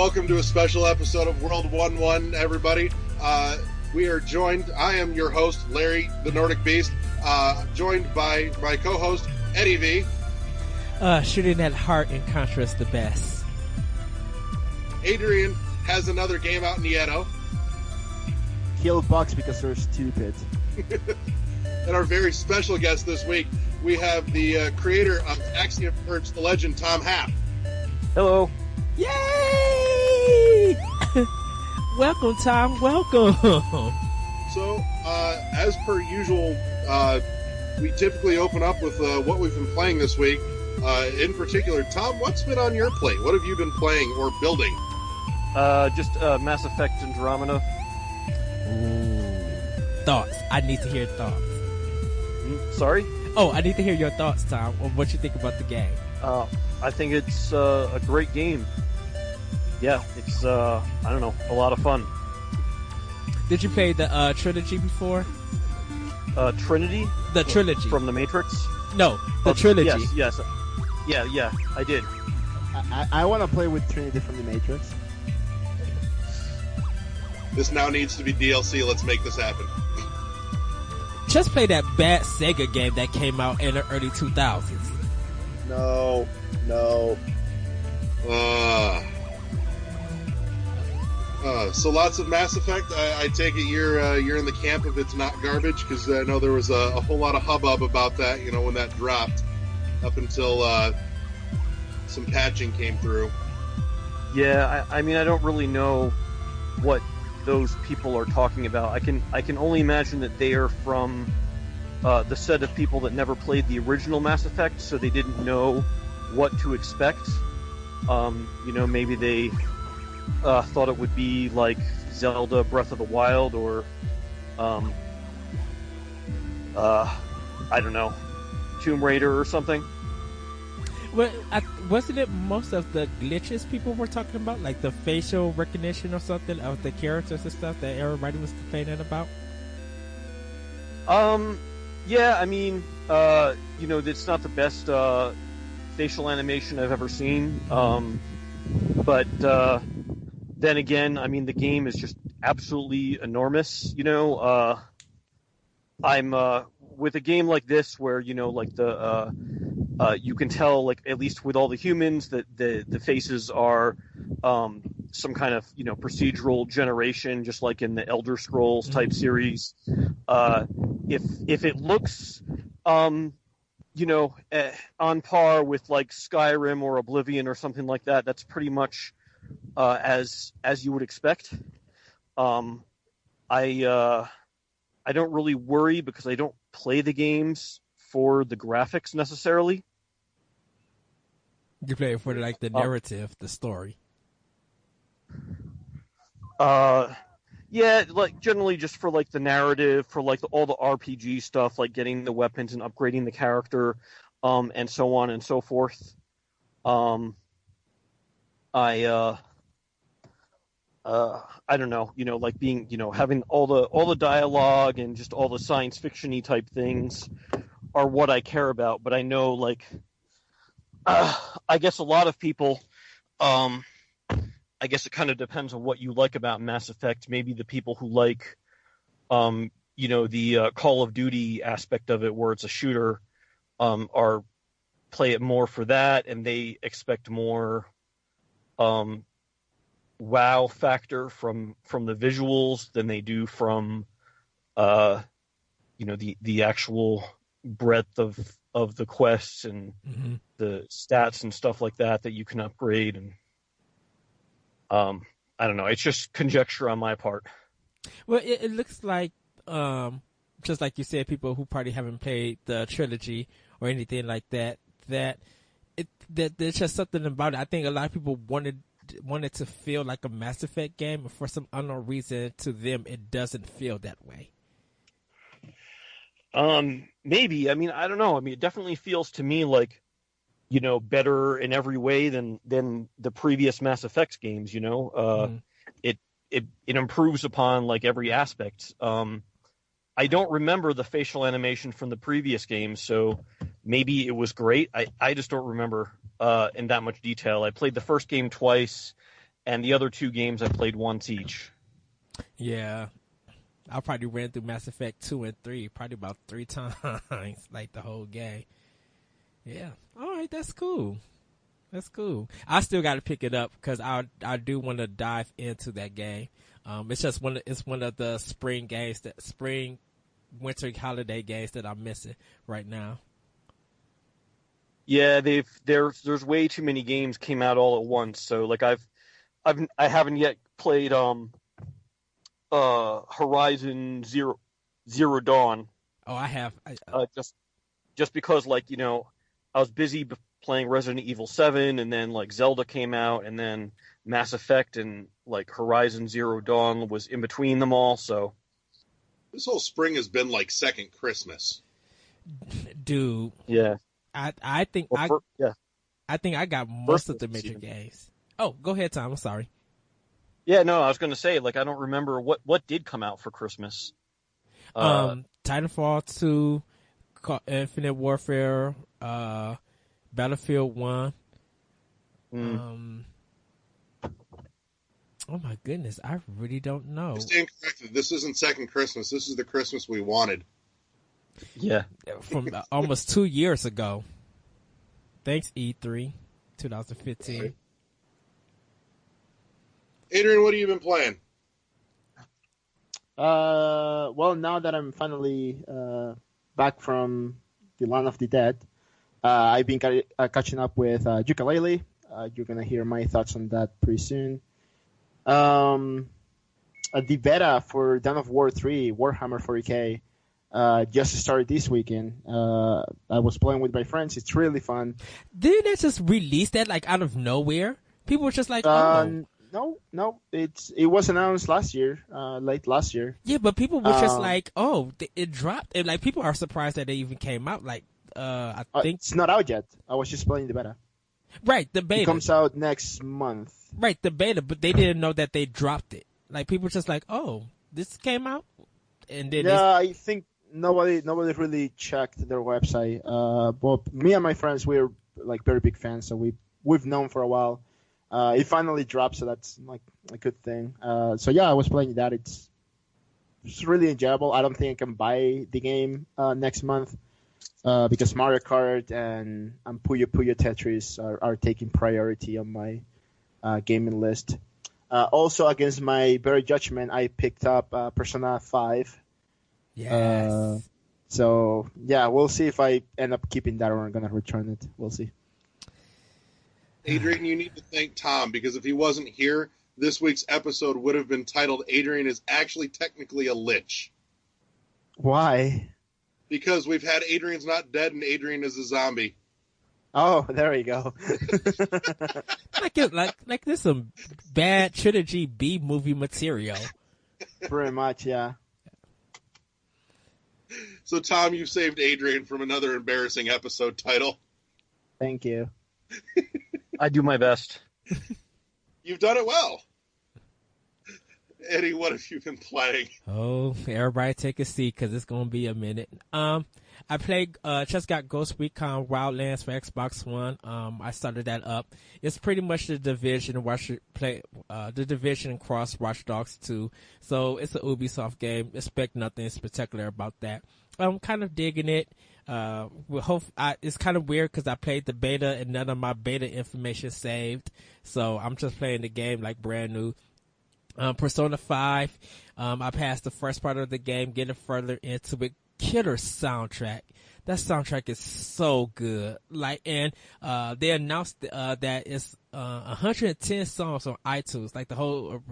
Welcome to a special episode of World 1-1, everybody. We are joined, I am your host, Larry, the Nordic Beast, joined by my co-host, Eddie V. Shooting that heart in contrast the best. Adrian has another game out in Nieto. Kill bugs because they're stupid. And our very special guest this week, we have the creator of Axiom Verge, the legend, Tom Happ. Hello. Yay! Welcome, Tom. Welcome. So, as per usual, we typically open up with what we've been playing this week. In particular, Tom, what's been on your plate? What have you been playing or building? Just Mass Effect Andromeda. Ooh. Thoughts. I need to hear thoughts. Sorry? Oh, I need to hear your thoughts, Tom, on what you think about the game. I think it's a great game. Yeah, it's, I don't know, a lot of fun. Did you play the trilogy before? Trinity? The trilogy. From The Matrix? No, the trilogy. Yes. Yeah, I did. I want to play with Trinity from The Matrix. This now needs to be DLC. Let's make this happen. Just play that bad Sega game that came out in the early 2000s. No. So lots of Mass Effect. I take it you're in the camp of it's not garbage, because I know there was a whole lot of hubbub about that, when that dropped, up until some patching came through. Yeah, I mean, I don't really know what those people are talking about. I can only imagine that they are from the set of people that never played the original Mass Effect, so they didn't know what to expect. Maybe they thought it would be like Zelda Breath of the Wild, or I don't know, Tomb Raider or something. Well, wasn't it most of the glitches people were talking about, like the facial recognition or something of the characters and stuff that everybody was complaining about? Yeah, I mean, it's not the best facial animation I've ever seen. But then again, I mean, the game is just absolutely enormous. I'm with a game like this where like the you can tell, like, at least with all the humans, that the faces are some kind of procedural generation, just like in the Elder Scrolls type series. If it looks on par with like Skyrim or Oblivion or something like that, that's pretty much as you would expect. I don't really worry because I don't play the games for the graphics necessarily. You play it for like the narrative, the story. Yeah, like generally just for like the narrative, for like all the RPG stuff, like getting the weapons and upgrading the character, and so on and so forth. I don't know, like being, having all the dialogue and just all the science fiction-y type things are what I care about. But I know, like, I guess a lot of people, I guess it kind of depends on what you like about Mass Effect. Maybe the people who like, the Call of Duty aspect of it, where it's a shooter, play it more for that, and they expect more wow factor from the visuals than they do from the actual breadth of the quests and the stats and stuff like that you can upgrade. And I don't know, it's just conjecture on my part. Well, it looks like just like you said, people who probably haven't played the trilogy or anything like that there's just something about it. I think a lot of people wanted to feel like a Mass Effect game, and for some unknown reason to them it doesn't feel that way. Maybe. I mean, I don't know. I mean, it definitely feels to me like, better in every way than the previous Mass Effect games. It improves upon like every aspect. I don't remember the facial animation from the previous games, so maybe it was great. I just don't remember in that much detail. I played the first game twice, and the other 2 games I played once each. Yeah. I probably ran through Mass Effect 2 and 3 probably about 3 times, like the whole game. Yeah. All right, that's cool. That's cool. I still got to pick it up because I do want to dive into that game. It's just one of the spring games winter holiday games that I'm missing right now. Yeah, there's way too many games came out all at once. So like I haven't yet played Horizon Zero Dawn. Oh, I have. Just because, like, I was busy playing Resident Evil 7, and then like Zelda came out, and then Mass Effect and like Horizon Zero Dawn was in between them all. So this whole spring has been like second Christmas. Dude. Yeah. I think I think I got most of the major games. Oh, go ahead, Tom. I'm sorry. Yeah, no, I was going to say, like, I don't remember what did come out for Christmas. Titanfall 2, Infinite Warfare, Battlefield 1. Oh my goodness, I really don't know. I stand corrected. This isn't second Christmas. This is the Christmas we wanted. Yeah. From almost 2 years ago. Thanks, E3, 2015. Right. Adrian, what have you been playing? Well, now that I'm finally back from the Land of the Dead, I've been catching up with Yooka-Laylee. You're going to hear my thoughts on that pretty soon. The beta for Dawn of War 3, Warhammer 40k, just started this weekend. I was playing with my friends. It's really fun. Didn't they just release that like out of nowhere? People were just like, oh. No. It was announced last year, late last year. Yeah, but people were just like, oh, it dropped. And, like, people are surprised that it even came out. Like, I think it's not out yet. I was just playing the beta. Right, the beta. It comes out next month. Right, the beta, but they didn't know that they dropped it. Like, people were just like, oh, this came out? And then I think nobody really checked their website. But me and my friends, we're like very big fans, so we've known for a while. It finally dropped, so that's like a good thing. So yeah, I was playing that. It's really enjoyable. I don't think I can buy the game next month because Mario Kart and Puyo Puyo Tetris are taking priority on my gaming list. Also, against my better judgment, I picked up Persona 5. Yes. So yeah, we'll see if I end up keeping that or I'm gonna return it. We'll see. Adrian, you need to thank Tom, because if he wasn't here, this week's episode would have been titled Adrian is actually technically a lich. Why? Because we've had Adrian's not dead and Adrian is a zombie. Oh, there you go. like this some bad trilogy B movie material. Pretty much, yeah. So, Tom, you've saved Adrian from another embarrassing episode title. Thank you. I do my best. You've done it well. Eddie, what have you been playing? Oh, everybody take a seat because it's going to be a minute. I played, just got Ghost Recon Wildlands for Xbox One. I started that up. It's pretty much the Division, the Division cross Watch Dogs 2. So it's an Ubisoft game. Expect nothing spectacular about that. I'm kind of digging it. It's kind of weird because I played the beta and none of my beta information saved. So I'm just playing the game like brand new. Persona 5, I passed the first part of the game, getting further into it. Killer soundtrack. That soundtrack is so good. They announced that it's 110 songs on iTunes. Like the whole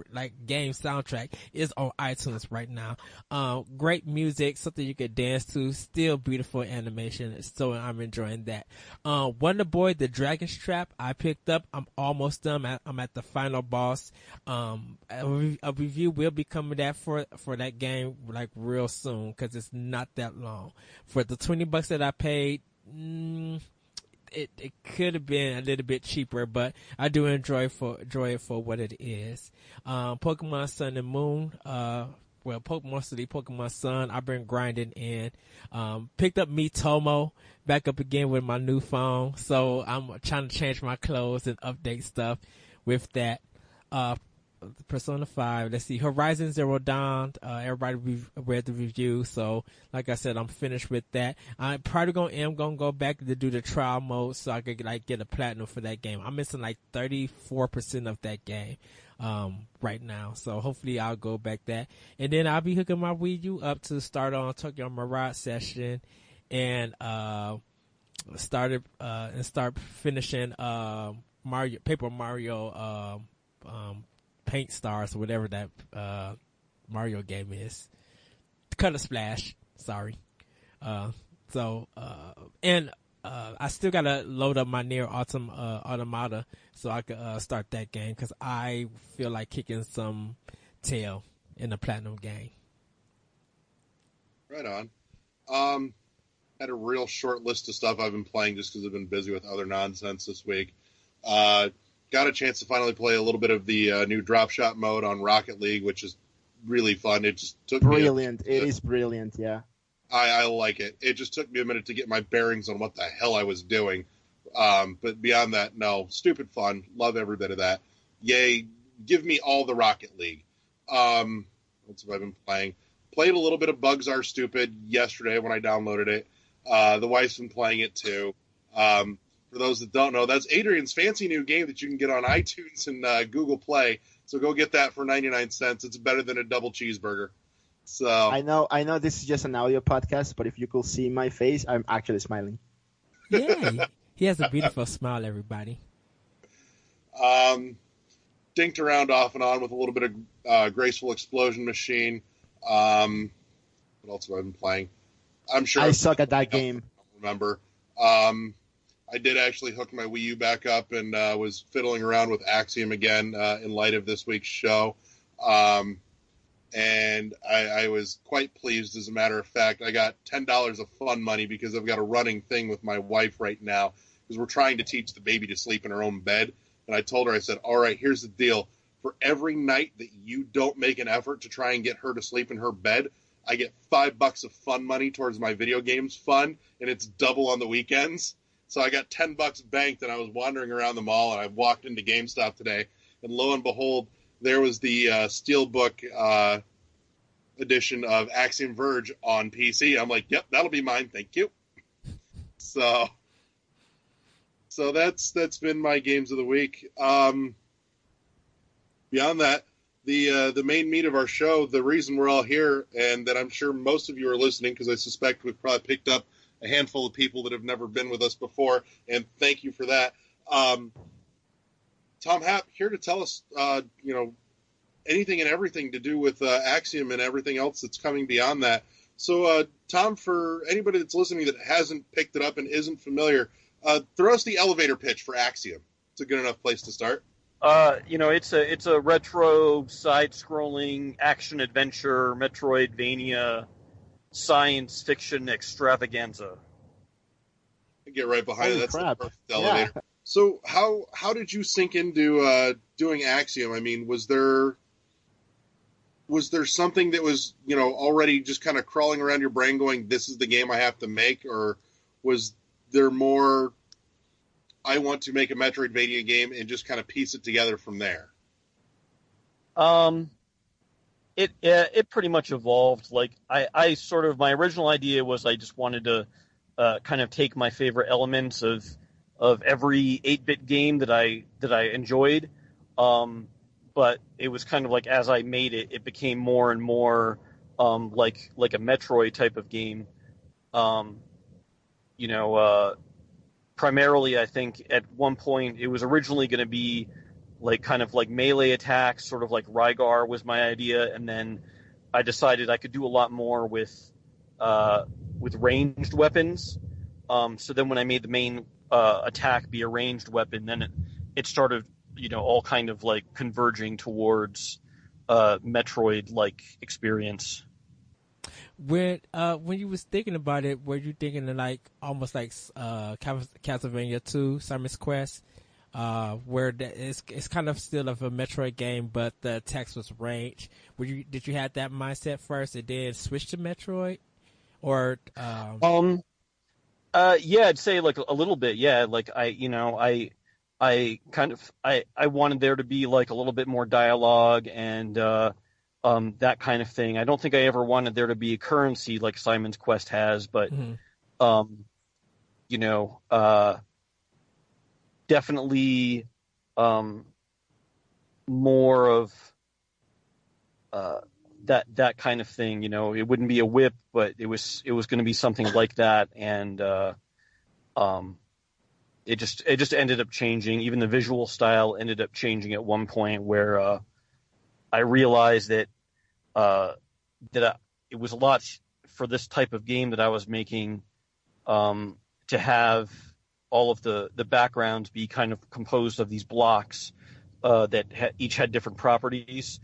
game soundtrack is on iTunes right now. Great music, something you could dance to. Still beautiful animation. So I'm enjoying that. Wonder Boy: The Dragon's Trap, I picked up. I'm almost done. I'm at the final boss. A review will be coming out for that game like real soon because it's not that long. For the $20 that I paid, it could have been a little bit cheaper, but I do enjoy it for what it is. Pokemon Sun and Moon, mostly Pokemon Sun, I've been grinding in. Picked up Miitomo, back up again with my new phone, so I'm trying to change my clothes and update stuff with that. Persona 5. Let's see, Horizon Zero Dawn. Everybody read the review, so like I said, I'm finished with that. I'm probably gonna go back to do the trial mode so I could like get a platinum for that game. I'm missing like 34% of that game right now, so hopefully I'll go back that, and then I'll be hooking my Wii U up to start on Tokyo Mirage Session, and start finishing Paper Mario Paint Stars or whatever that Mario game is. Color Splash, sorry. And I still gotta load up my Nier Automata so I could start that game because I feel like kicking some tail in the platinum game. Right on. Had a real short list of stuff I've been playing just because I've been busy with other nonsense this week. Got a chance to finally play a little bit of the new drop shot mode on Rocket League, which is really fun. It just took brilliant. It is brilliant, yeah. I like it. It just took me a minute to get my bearings on what the hell I was doing. But beyond that, no. Stupid fun. Love every bit of that. Yay. Give me all the Rocket League. What's what I've been playing? Played a little bit of Bugs Are Stupid yesterday when I downloaded it. The wife's been playing it too. For those that don't know, that's Adrian's fancy new game that you can get on iTunes and Google Play. So go get that for 99 cents. It's better than a double cheeseburger. So I know this is just an audio podcast, but if you could see my face, I'm actually smiling. Yeah, he has a beautiful smile, everybody. Dinked around off and on with a little bit of Graceful Explosion Machine. What else have I been playing? I'm sure I suck at that game. I don't remember. I did actually hook my Wii U back up and was fiddling around with Axiom again in light of this week's show. And I was quite pleased, as a matter of fact. I got $10 of fun money because I've got a running thing with my wife right now because we're trying to teach the baby to sleep in her own bed. And I told her, I said, all right, here's the deal. For every night that you don't make an effort to try and get her to sleep in her bed, I get $5 of fun money towards my video games fund, and it's double on the weekends. So I got $10 banked, and I was wandering around the mall, and I walked into GameStop today, and lo and behold, there was the Steelbook edition of Axiom Verge on PC. I'm like, yep, that'll be mine, thank you. So that's been my games of the week. Beyond that, the main meat of our show, the reason we're all here, and that I'm sure most of you are listening, because I suspect we've probably picked up a handful of people that have never been with us before, and thank you for that. Tom Happ here to tell us, anything and everything to do with Axiom and everything else that's coming beyond that. So, Tom, for anybody that's listening that hasn't picked it up and isn't familiar, throw us the elevator pitch for Axiom. It's a good enough place to start. It's a retro side-scrolling action adventure Metroidvania science fiction extravaganza. I get right behind it. That's crap. The perfect elevator. Yeah. So how did you sink into doing Axiom? I mean, was there something that was, already just kind of crawling around your brain going, this is the game I have to make? Or was there more, I want to make a Metroidvania game and just kind of piece it together from there? It pretty much evolved. Like I sort of, my original idea was I just wanted to kind of take my favorite elements of every 8-bit game that I enjoyed. But it was kind of like, as I made it, it became more and more like a Metroid type of game. Primarily, I think at one point it was originally going to be like kind of like melee attacks, sort of like Rygar was my idea, and then I decided I could do a lot more with ranged weapons. So then when I made the main attack be a ranged weapon, then it started, all kind of like converging towards Metroid-like experience. When you was thinking about it, were you thinking of like almost like Castlevania 2, Simon's Quest, where it's kind of still of a Metroid game, but the text was ranged? Did you have that mindset first and then switch to Metroid, or? Yeah, I'd say like a little bit. Yeah, like I I wanted there to be like a little bit more dialogue and that kind of thing. I don't think I ever wanted there to be a currency like Simon's Quest has, but definitely more of that kind of thing. It wouldn't be a whip, but it was going to be something like that, and it just ended up changing. Even the visual style ended up changing at one point, where I realized that it was a lot for this type of game that I was making to have all of the backgrounds be kind of composed of these blocks that each had different properties.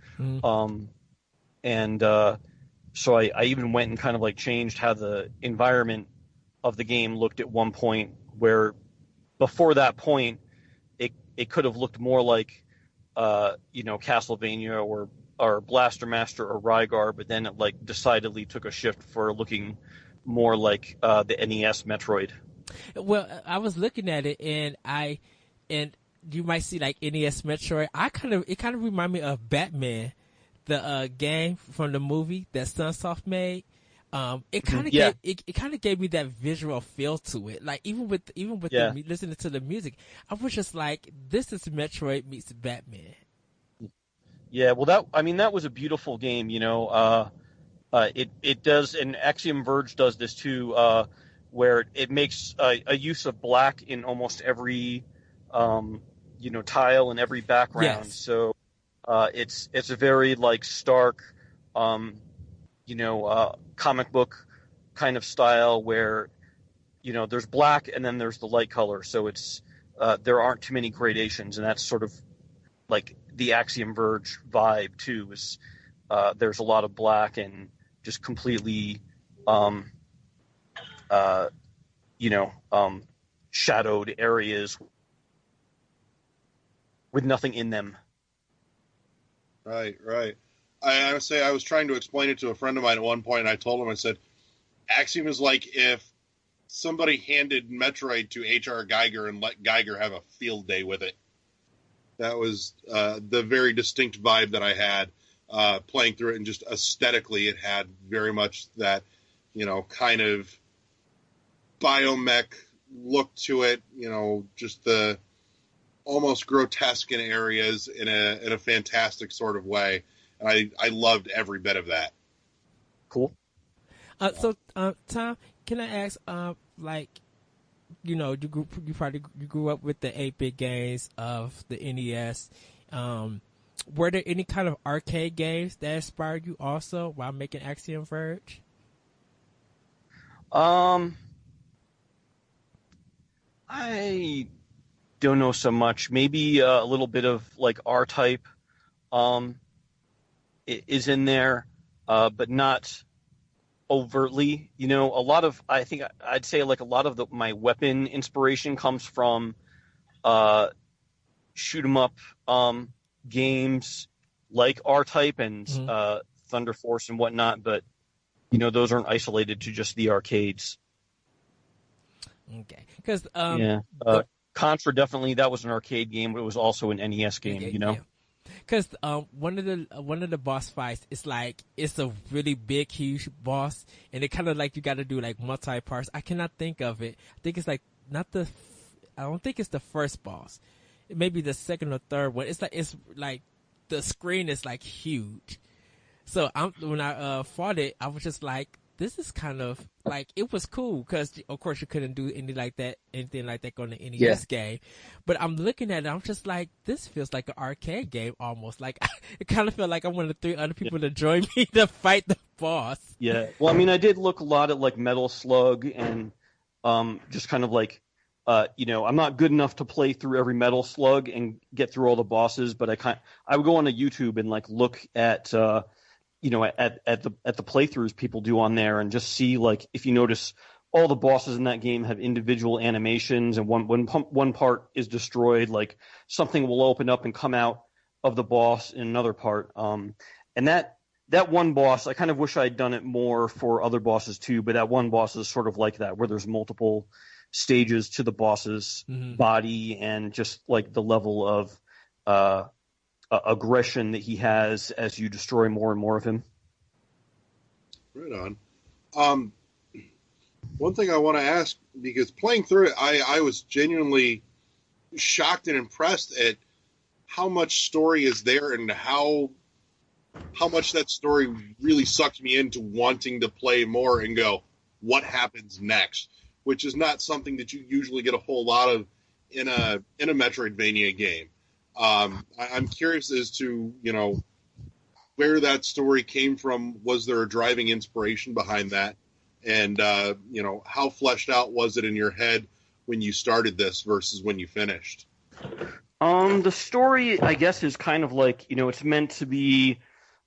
So I even went and kind of like changed how the environment of the game looked at one point, where before that point it could have looked more like Castlevania or Blaster Master or Rygar, but then it like decidedly took a shift for looking more like the NES Metroid. Well, I was looking at it, and you might see like NES Metroid. It kind of reminded me of Batman, the game from the movie that Sunsoft made. It kind of gave me that visual feel to it. Like even with listening to the music, I was just like, this is Metroid meets Batman. Yeah, well, that was a beautiful game. It does, and Axiom Verge does this too, where it makes a use of black in almost every tile and every background. Yes. So it's a very like stark comic book kind of style where there's black and then there's the light color, so it's there aren't too many gradations, and that's sort of like the Axiom Verge vibe too. Is there's a lot of black and just completely shadowed areas with nothing in them. Right. I would say I was trying to explain it to a friend of mine at one point, and I told him, I said, Axiom is like if somebody handed Metroid to H.R. Geiger and let Geiger have a field day with it. That was the very distinct vibe that I had playing through it, and just aesthetically it had very much that, kind of biomech look to it, just the almost grotesque in areas in a fantastic sort of way. And I loved every bit of that. Cool. So, Tom, can I ask, you grew up with the 8-bit games of the NES. Were there any kind of arcade games that inspired you also while making Axiom Verge? I don't know so much. Maybe a little bit of like R-Type is in there, but not overtly. A lot of, I think I'd say like a lot of my weapon inspiration comes from shoot 'em up games like R-Type and Thunder Force and whatnot, but those aren't isolated to just the arcades. Okay, because Contra, definitely that was an arcade game, but it was also an NES game. Yeah. Because one of the boss fights, it's a really big, huge boss, and it kind of like you got to do like multi parts. I cannot think of it. I think it's like I don't think it's the first boss. It may be the second or third one. It's like the screen is like huge. So when I fought it, I was just like, this is kind of like, it was cool because of course you couldn't do anything like that on the NES game. But I'm looking at it, I'm just like, this feels like an arcade game almost. Like it kind of felt like I wanted 3 other people to join me to fight the boss. Yeah. Well, I mean, I did look a lot at like Metal Slug and just kind of like, I'm not good enough to play through every Metal Slug and get through all the bosses, but I would go on to YouTube and like look at at the playthroughs people do on there, and just see like, if you notice, all the bosses in that game have individual animations, and when one part is destroyed, like something will open up and come out of the boss in another part. And that one boss, I kind of wish I had done it more for other bosses too, but that one boss is sort of like that, where there's multiple stages to the boss's body, and just like the level of aggression that he has as you destroy more and more of him. Right on. One thing I want to ask, because playing through it, I was genuinely shocked and impressed at how much story is there and how much that story really sucked me into wanting to play more and go, what happens next? Which is not something that you usually get a whole lot of in a Metroidvania game. I'm curious as to, where that story came from. Was there a driving inspiration behind that? And, how fleshed out was it in your head when you started this versus when you finished? The story, I guess, is kind of like, it's meant to be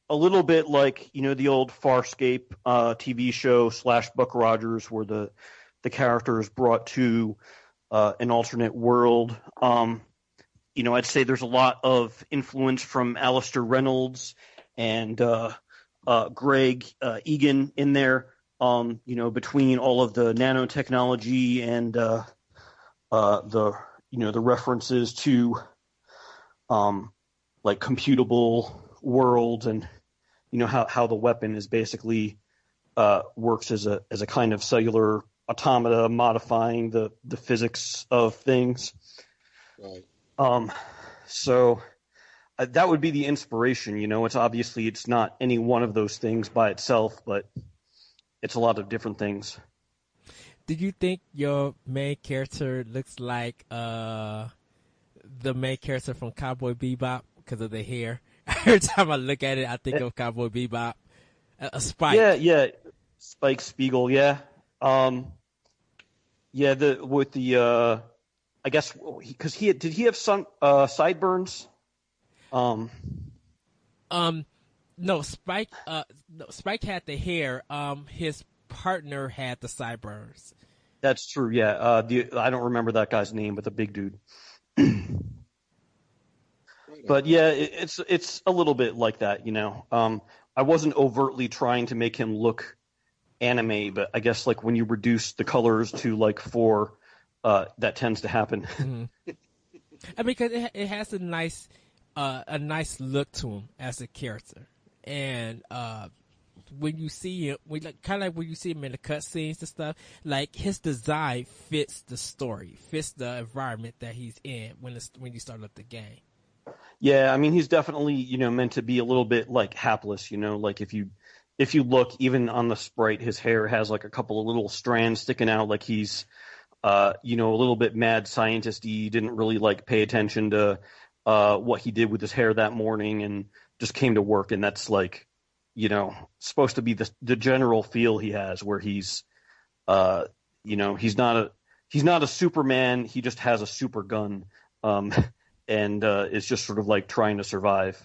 a little bit like, the old Farscape TV show / Buck Rogers, where the character is brought to an alternate world. I'd say there's a lot of influence from Alistair Reynolds and Greg Egan in there, between all of the nanotechnology and the references to like computable worlds, and how the weapon is basically works as a kind of cellular automata modifying the physics of things. Right. So that would be the inspiration. It's not any one of those things by itself, but it's a lot of different things. Did you think your main character looks like the main character from Cowboy Bebop because of the hair? Every time I look at it, I think of Cowboy Bebop. Spike. Yeah, Spike Spiegel. Yeah. I guess because did he have some sideburns? No, Spike. Spike had the hair. His partner had the sideburns. That's true. Yeah. I don't remember that guy's name, but the big dude. But yeah, it's a little bit like that. I wasn't overtly trying to make him look anime, but I guess like when you reduce the colors to like 4. That tends to happen. Mm-hmm. I mean, because it has a nice look to him as a character, and when you see him, kind of like when you see him in the cutscenes and stuff, like his design fits the story, fits the environment that he's in when you start up the game. Yeah, I mean, he's definitely meant to be a little bit like hapless. Like if you look even on the sprite, his hair has like a couple of little strands sticking out, like he's a little bit mad scientist-y, didn't really like pay attention to what he did with his hair that morning and just came to work. And that's like, supposed to be the general feel he has, where he's, he's not a Superman. He just has a super gun, and is just sort of like trying to survive.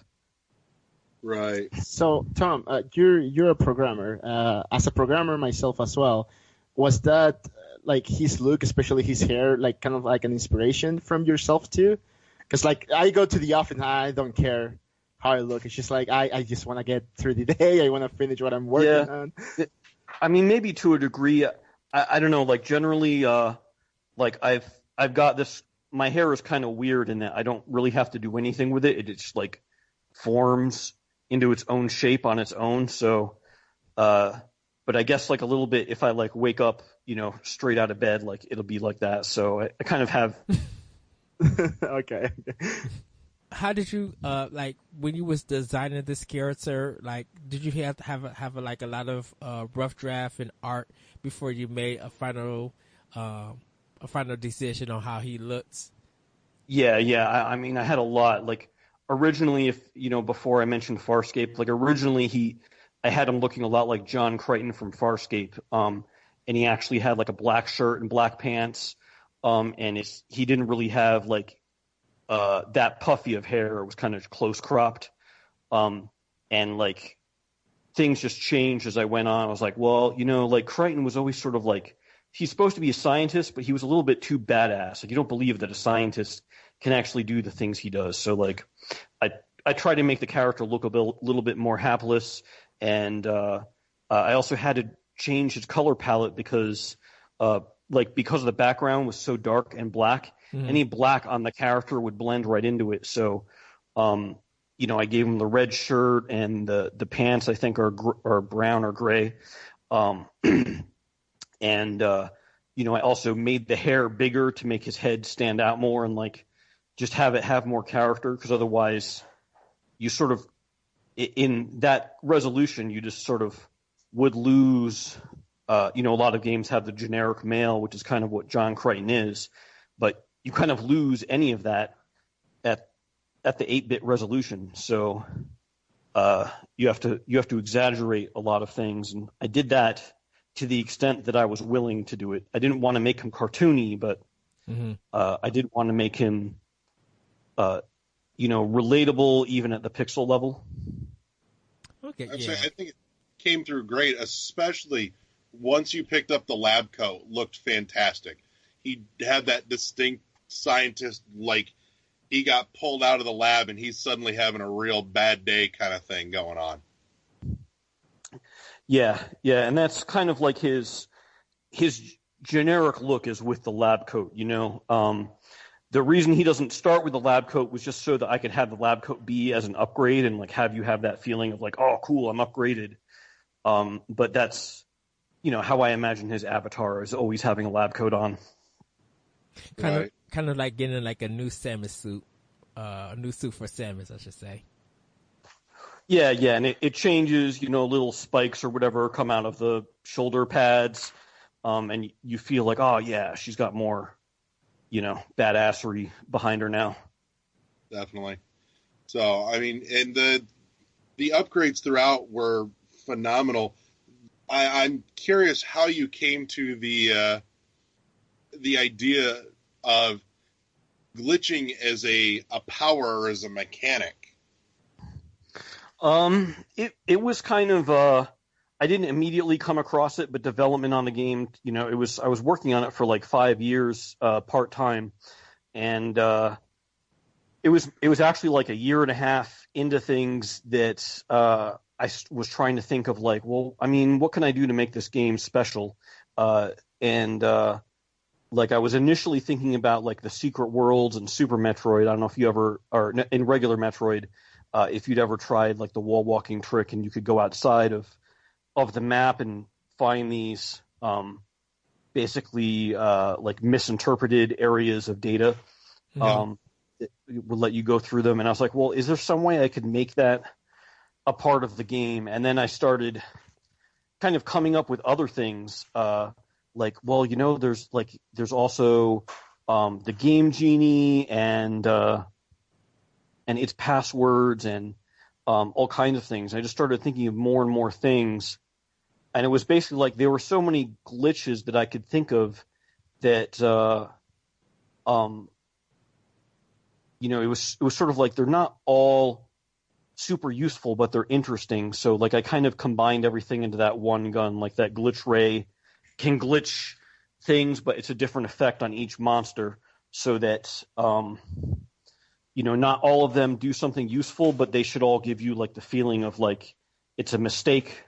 Right. So, Tom, you're a programmer. As a programmer myself as well, was that like his look, especially his hair, like kind of like an inspiration from yourself too? Because like I go to the office and I don't care how I look. It's just like I just want to get through the day. I want to finish what I'm working on. I mean, maybe to a degree. I don't know. Like generally, like I've got this. My hair is kind of weird in that I don't really have to do anything with it. It just like forms into its own shape on its own. So, but I guess like a little bit, if I like wake up, straight out of bed, like it'll be like that. So I kind of have. Okay. How did you like when you was designing this character? Like, did you have to have like a lot of rough draft and art before you made a final decision on how he looks? Yeah. I mean, I had a lot. Like originally, before I mentioned Farscape, like originally I had him looking a lot like John Crichton from Farscape. And he actually had like a black shirt and black pants. And he didn't really have like that puffy of hair. It was kind of close cropped. And like things just changed as I went on. I was like, well, like Crichton was always sort of like, he's supposed to be a scientist, but he was a little bit too badass. Like you don't believe that a scientist can actually do the things he does. So like I tried to make the character look a little bit more hapless. And I also had to change his color palette because like because the background was so dark and black, any black on the character would blend right into it. So, I gave him the red shirt and the pants I think are brown or gray, and I also made the hair bigger to make his head stand out more and like just have more character, because otherwise you sort of in that resolution you just sort of would lose. A lot of games have the generic male, which is kind of what John Crichton is, but you kind of lose any of that at the 8-bit resolution. So you have to exaggerate a lot of things, and I did that to the extent that I was willing to do it. I didn't want to make him cartoony, but I did want to make him relatable even at the pixel level. Okay, I think it came through great, especially once you picked up the lab coat. Looked fantastic. He had that distinct scientist, like he got pulled out of the lab and he's suddenly having a real bad day kind of thing going on. Yeah, and that's kind of like his generic look is with the lab coat. The reason he doesn't start with the lab coat was just so that I could have the lab coat be as an upgrade and like have you have that feeling of like, oh, cool, I'm upgraded. But that's, how I imagine his avatar is always having a lab coat on. Kind of like getting like a new Samus suit, a new suit for Samus, I should say. Yeah, and it changes, little spikes or whatever come out of the shoulder pads, and you feel like, oh yeah, she's got more, badassery behind her now. Definitely. So, I mean, and the upgrades throughout were phenomenal. I'm curious how you came to the idea of glitching as a power or as a mechanic. It was kind of I didn't immediately come across it, but development on the game, I was working on it for like 5 years part time, and it was actually like a year and a half into things that I was trying to think of like, well, I mean, what can I do to make this game special? Like I was initially thinking about like the secret worlds and Super Metroid. I don't know if you ever, or in regular Metroid, if you'd ever tried like the wall walking trick and you could go outside of the map and find these basically like misinterpreted areas of data that would let you go through them. And I was like, well, is there some way I could make that a part of the game? And then I started kind of coming up with other things, like, well, there's also the Game Genie and its passwords and all kinds of things. I just started thinking of more and more things, and it was basically like there were so many glitches that I could think of that it was sort of like they're not all super useful, but they're interesting. So like I kind of combined everything into that one gun. Like that glitch ray can glitch things, but it's a different effect on each monster, so that not all of them do something useful, but they should all give you like the feeling of like it's a mistake,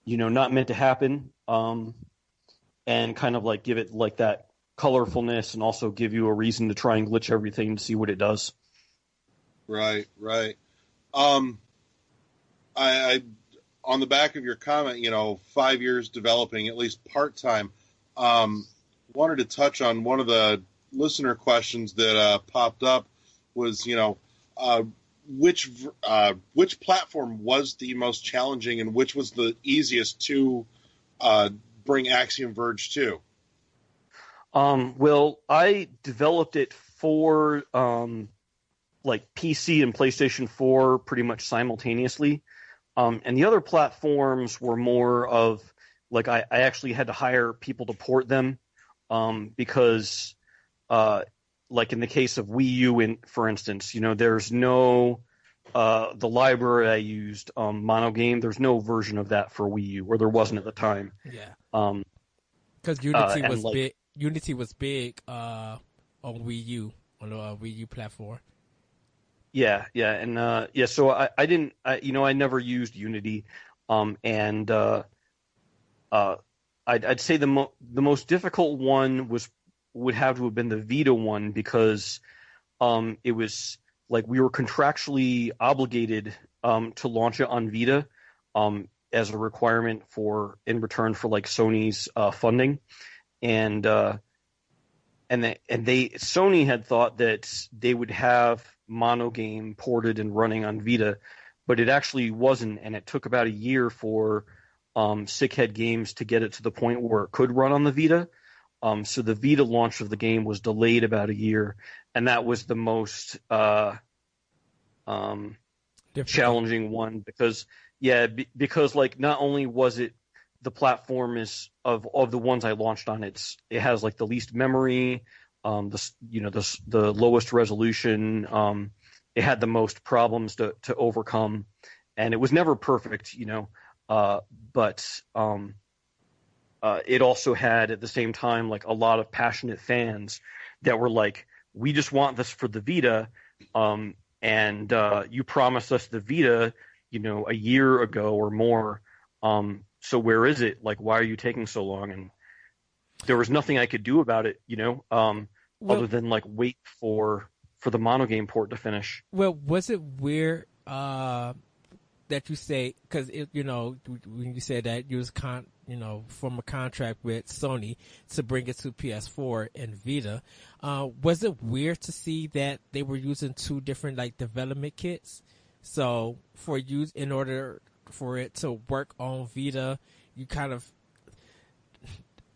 not meant to happen, and kind of like give it like that colorfulness and also give you a reason to try and glitch everything to see what it does. Right. I on the back of your comment, 5 years developing, at least part-time, wanted to touch on one of the listener questions that popped up was, which platform was the most challenging and which was the easiest to bring Axiom Verge to? Well, I developed it for like PC and PlayStation 4 pretty much simultaneously. And the other platforms were more of like I actually had to hire people to port them because like in the case of Wii U, for instance, there's no the library I used, Monogame, there's no version of that for Wii U, or there wasn't at the time. Yeah. Because Unity was big. Unity was big on Wii U, on the Wii U platform. Yeah, and so I didn't, I never used Unity, and I'd say the most difficult one would have to have been the Vita one, because it was like we were contractually obligated to launch it on Vita as a requirement in return for like Sony's funding, and Sony had thought that they would have Mono Game ported and running on Vita, but it actually wasn't, and it took about a year for Sickhead Games to get it to the point where it could run on the Vita. So the Vita launch of the game was delayed about a year, and that was the most challenging one because like not only was it the platform is of the ones I launched on, it has like the least memory, the lowest resolution, it had the most problems to overcome, and it was never perfect, but it also had at the same time like a lot of passionate fans that were like, we just want this for the Vita, and you promised us the Vita, a year ago or more, so where is it? Like, why are you taking so long? And there was nothing I could do about it, other than like wait for the Mono Game port to finish. Well, was it weird that you say, because when you said that you was from a contract with Sony to bring it to PS4 and Vita, was it weird to see that they were using two different like development kits? So for you, in order for it to work on Vita, you kind of,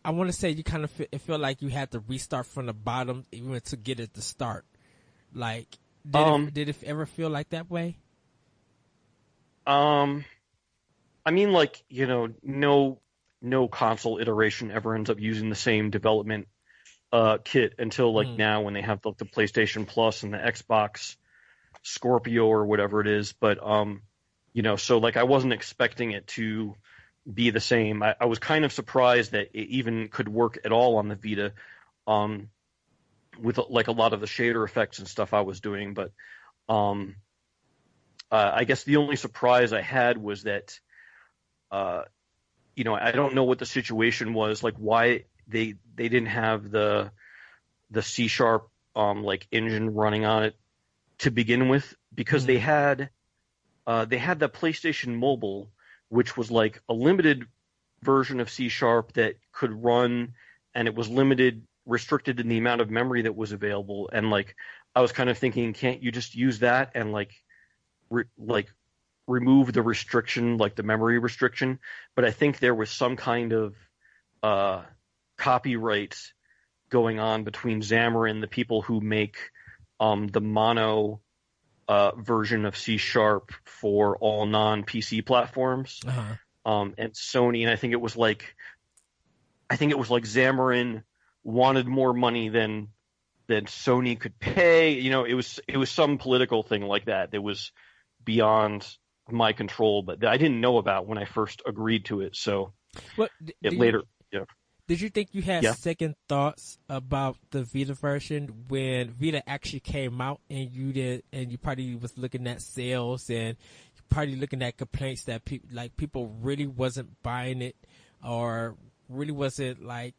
I want to say you kind of it felt like you had to restart from the bottom even to get it to start. Like, did it ever feel like that way? I mean, like, no console iteration ever ends up using the same development kit until like now, when they have the PlayStation Plus and the Xbox Scorpio or whatever it is. But so like I wasn't expecting it to be the same. I was kind of surprised that it even could work at all on the Vita, with like a lot of the shader effects and stuff I was doing. But I guess the only surprise I had was that, I don't know what the situation was, like why they didn't have the C# like engine running on it to begin with, because they had the PlayStation Mobile, which was like a limited version of C# that could run, and it was restricted in the amount of memory that was available. And like I was kind of thinking, can't you just use that and like remove the restriction, like the memory restriction? But I think there was some kind of copyright going on between Xamarin, the people who make the mono version of C# for all non-PC platforms, and Sony. And I think it was like Xamarin wanted more money than Sony could pay. It was some political thing like that that was beyond my control, but that I didn't know about when I first agreed to it. So did you think you had second thoughts about the Vita version when Vita actually came out, and you probably was looking at sales and probably looking at complaints that people really wasn't buying it, or really wasn't like,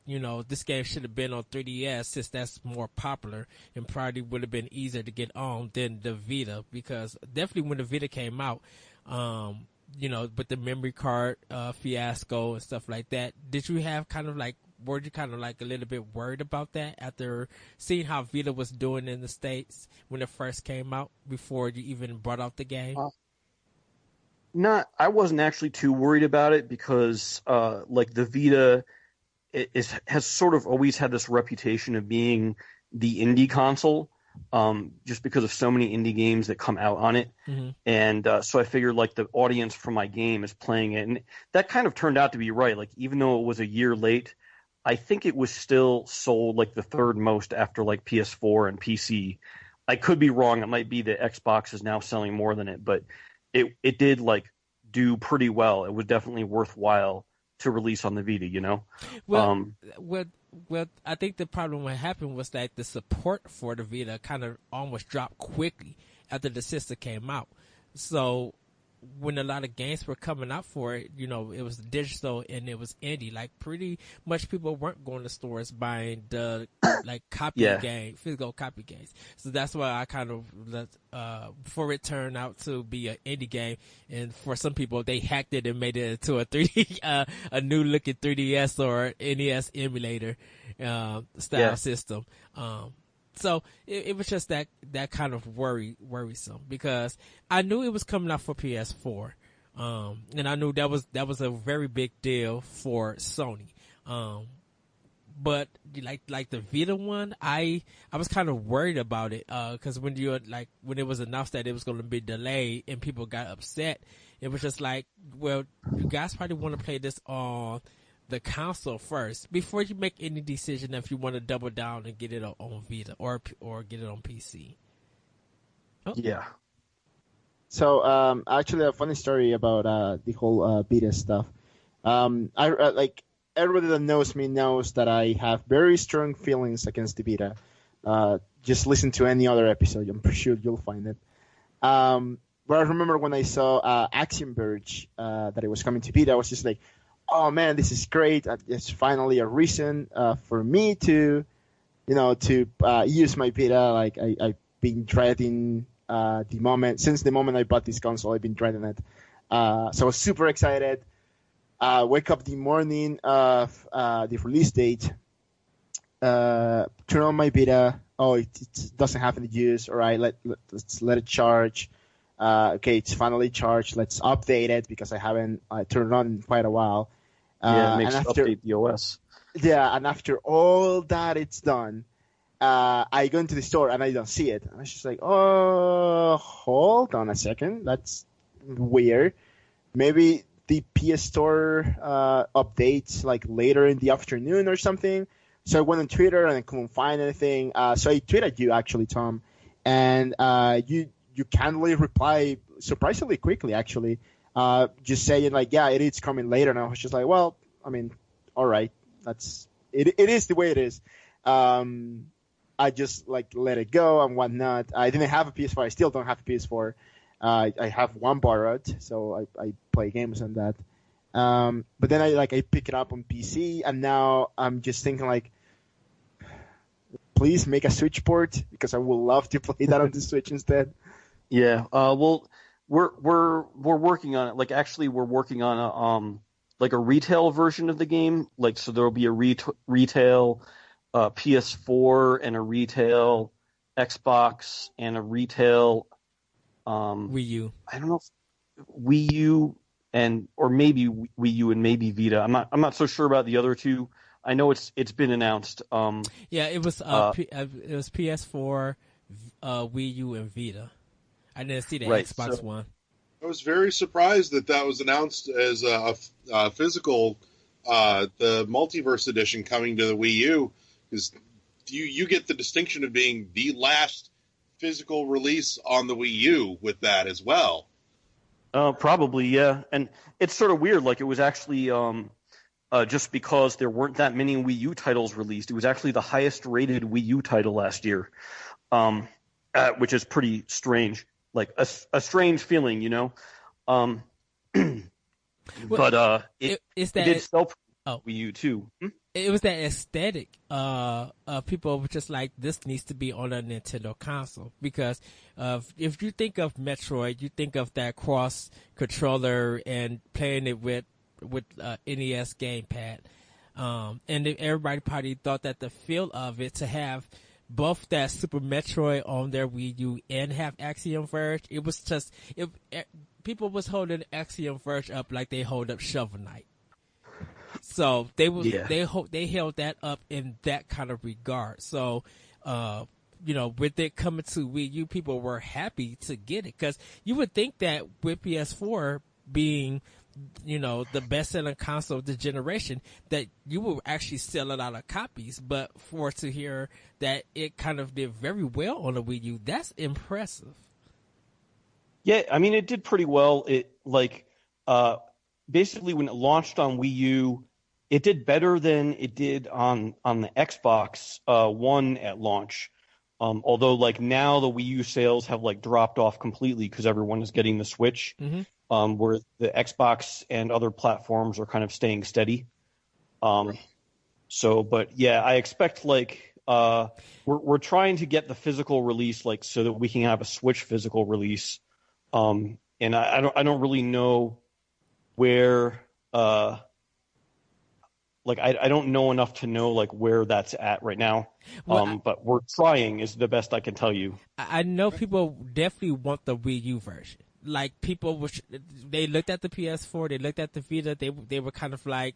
this game should have been on 3DS since that's more popular and probably would have been easier to get on than the Vita? Because definitely when the Vita came out, with the memory card fiasco and stuff like that, were you kind of like a little bit worried about that after seeing how Vita was doing in the States when it first came out, before you even brought out the game? I wasn't actually too worried about it, because like the Vita has sort of always had this reputation of being the indie console, just because of so many indie games that come out on it. And so I figured like the audience for my game is playing it, and that kind of turned out to be right. Like, even though it was a year late, I think it was still sold like the third most after like PS4 and PC. I could be wrong. It might be that Xbox is now selling more than it, but it did like do pretty well. It was definitely worthwhile to release on the Vita, Well, I think the problem what happened was that the support for the Vita kind of almost dropped quickly after the system came out. So when a lot of games were coming out for it, it was digital and it was indie. Like pretty much people weren't going to stores buying the copy game, physical copy games. So that's why I kind of let before it turned out to be an indie game, and for some people they hacked it and made it into a 3D a new looking 3DS or NES emulator style system. So it was just that kind of worrisome, because I knew it was coming out for PS4, and I knew that was a very big deal for Sony. But like the Vita one, I was kind of worried about it, because when it was announced that it was going to be delayed and people got upset, it was just like, well, you guys probably want to play this on the console first before you make any decision if you want to double down and get it on Vita or get it on PC. Oh. Yeah. So actually, a funny story about the whole Vita stuff. I everybody that knows me knows that I have very strong feelings against the Vita. Just listen to any other episode; I'm pretty sure you'll find it. But I remember when I saw Axiom Verge that it was coming to Vita, I was just like, oh man, this is great. It's finally a reason for me to use my Vita. Like I've been dreading the moment. Since the moment I bought this console, I've been dreading it. So I was super excited. Wake up the morning of the release date, turn on my Vita. Oh, it doesn't have any juice. All right, let's let it charge. Okay, it's finally charged. Let's update it because I haven't turned it on in quite a while. It makes you update the OS. Yeah, and after all that it's done, I go into the store and I don't see it. And I was just like, oh, hold on a second. That's weird. Maybe the PS Store updates like later in the afternoon or something. So I went on Twitter and I couldn't find anything. So I tweeted you actually, Tom, and you candidly reply surprisingly quickly, actually, just saying like, yeah, it is coming later. And I was just like, well, I mean, all right, it is the way it is. I just let it go and whatnot. I didn't have a PS4. I still don't have a PS4. I have one borrowed, so I play games on that. But then I pick it up on PC, and now I'm just thinking like, please make a Switch port, because I would love to play that on the Switch instead. Yeah. Well, we're working on it. Like, actually, we're working on a retail version of the game. Like, so there will be a retail PS4 and a retail Xbox and a retail Wii U. I don't know if Wii U or maybe Wii U and maybe Vita. I'm not so sure about the other two. I know it's been announced. Yeah, it was PS4, Wii U, and Vita. I didn't see the Xbox One. I was very surprised that was announced as a physical, the Multiverse Edition coming to the Wii U, because you get the distinction of being the last physical release on the Wii U with that as well. Probably, yeah. And it's sort of weird. Like, it was actually just because there weren't that many Wii U titles released. It was actually the highest rated Wii U title last year, which is pretty strange. Like a strange feeling, you know. But it did sell Wii U too. It was that aesthetic. People were just like, this needs to be on a Nintendo console, because if you think of Metroid, you think of that cross controller and playing it with NES gamepad. And everybody probably thought that the feel of it, to have both that Super Metroid on their Wii U and have Axiom Verge, it was just people was holding Axiom Verge up like they hold up Shovel Knight. So they held that up in that kind of regard. So with it coming to Wii U, people were happy to get it, because you would think that with PS4 being the best-selling console of the generation, that you will actually sell a lot of copies. But to hear that it kind of did very well on the Wii U, that's impressive. Yeah, I mean, it did pretty well. It basically when it launched on Wii U, it did better than it did on the Xbox One at launch. Although now the Wii U sales have dropped off completely because everyone is getting the Switch. Mm-hmm. where the Xbox and other platforms are kind of staying steady. But yeah, I expect we're trying to get the physical release so that we can have a Switch physical release. And I don't really know where I don't know enough to know where that's at right now. But we're trying is the best I can tell you. I know people definitely want the Wii U version. They looked at the PS4, they looked at the Vita, they were kind of like,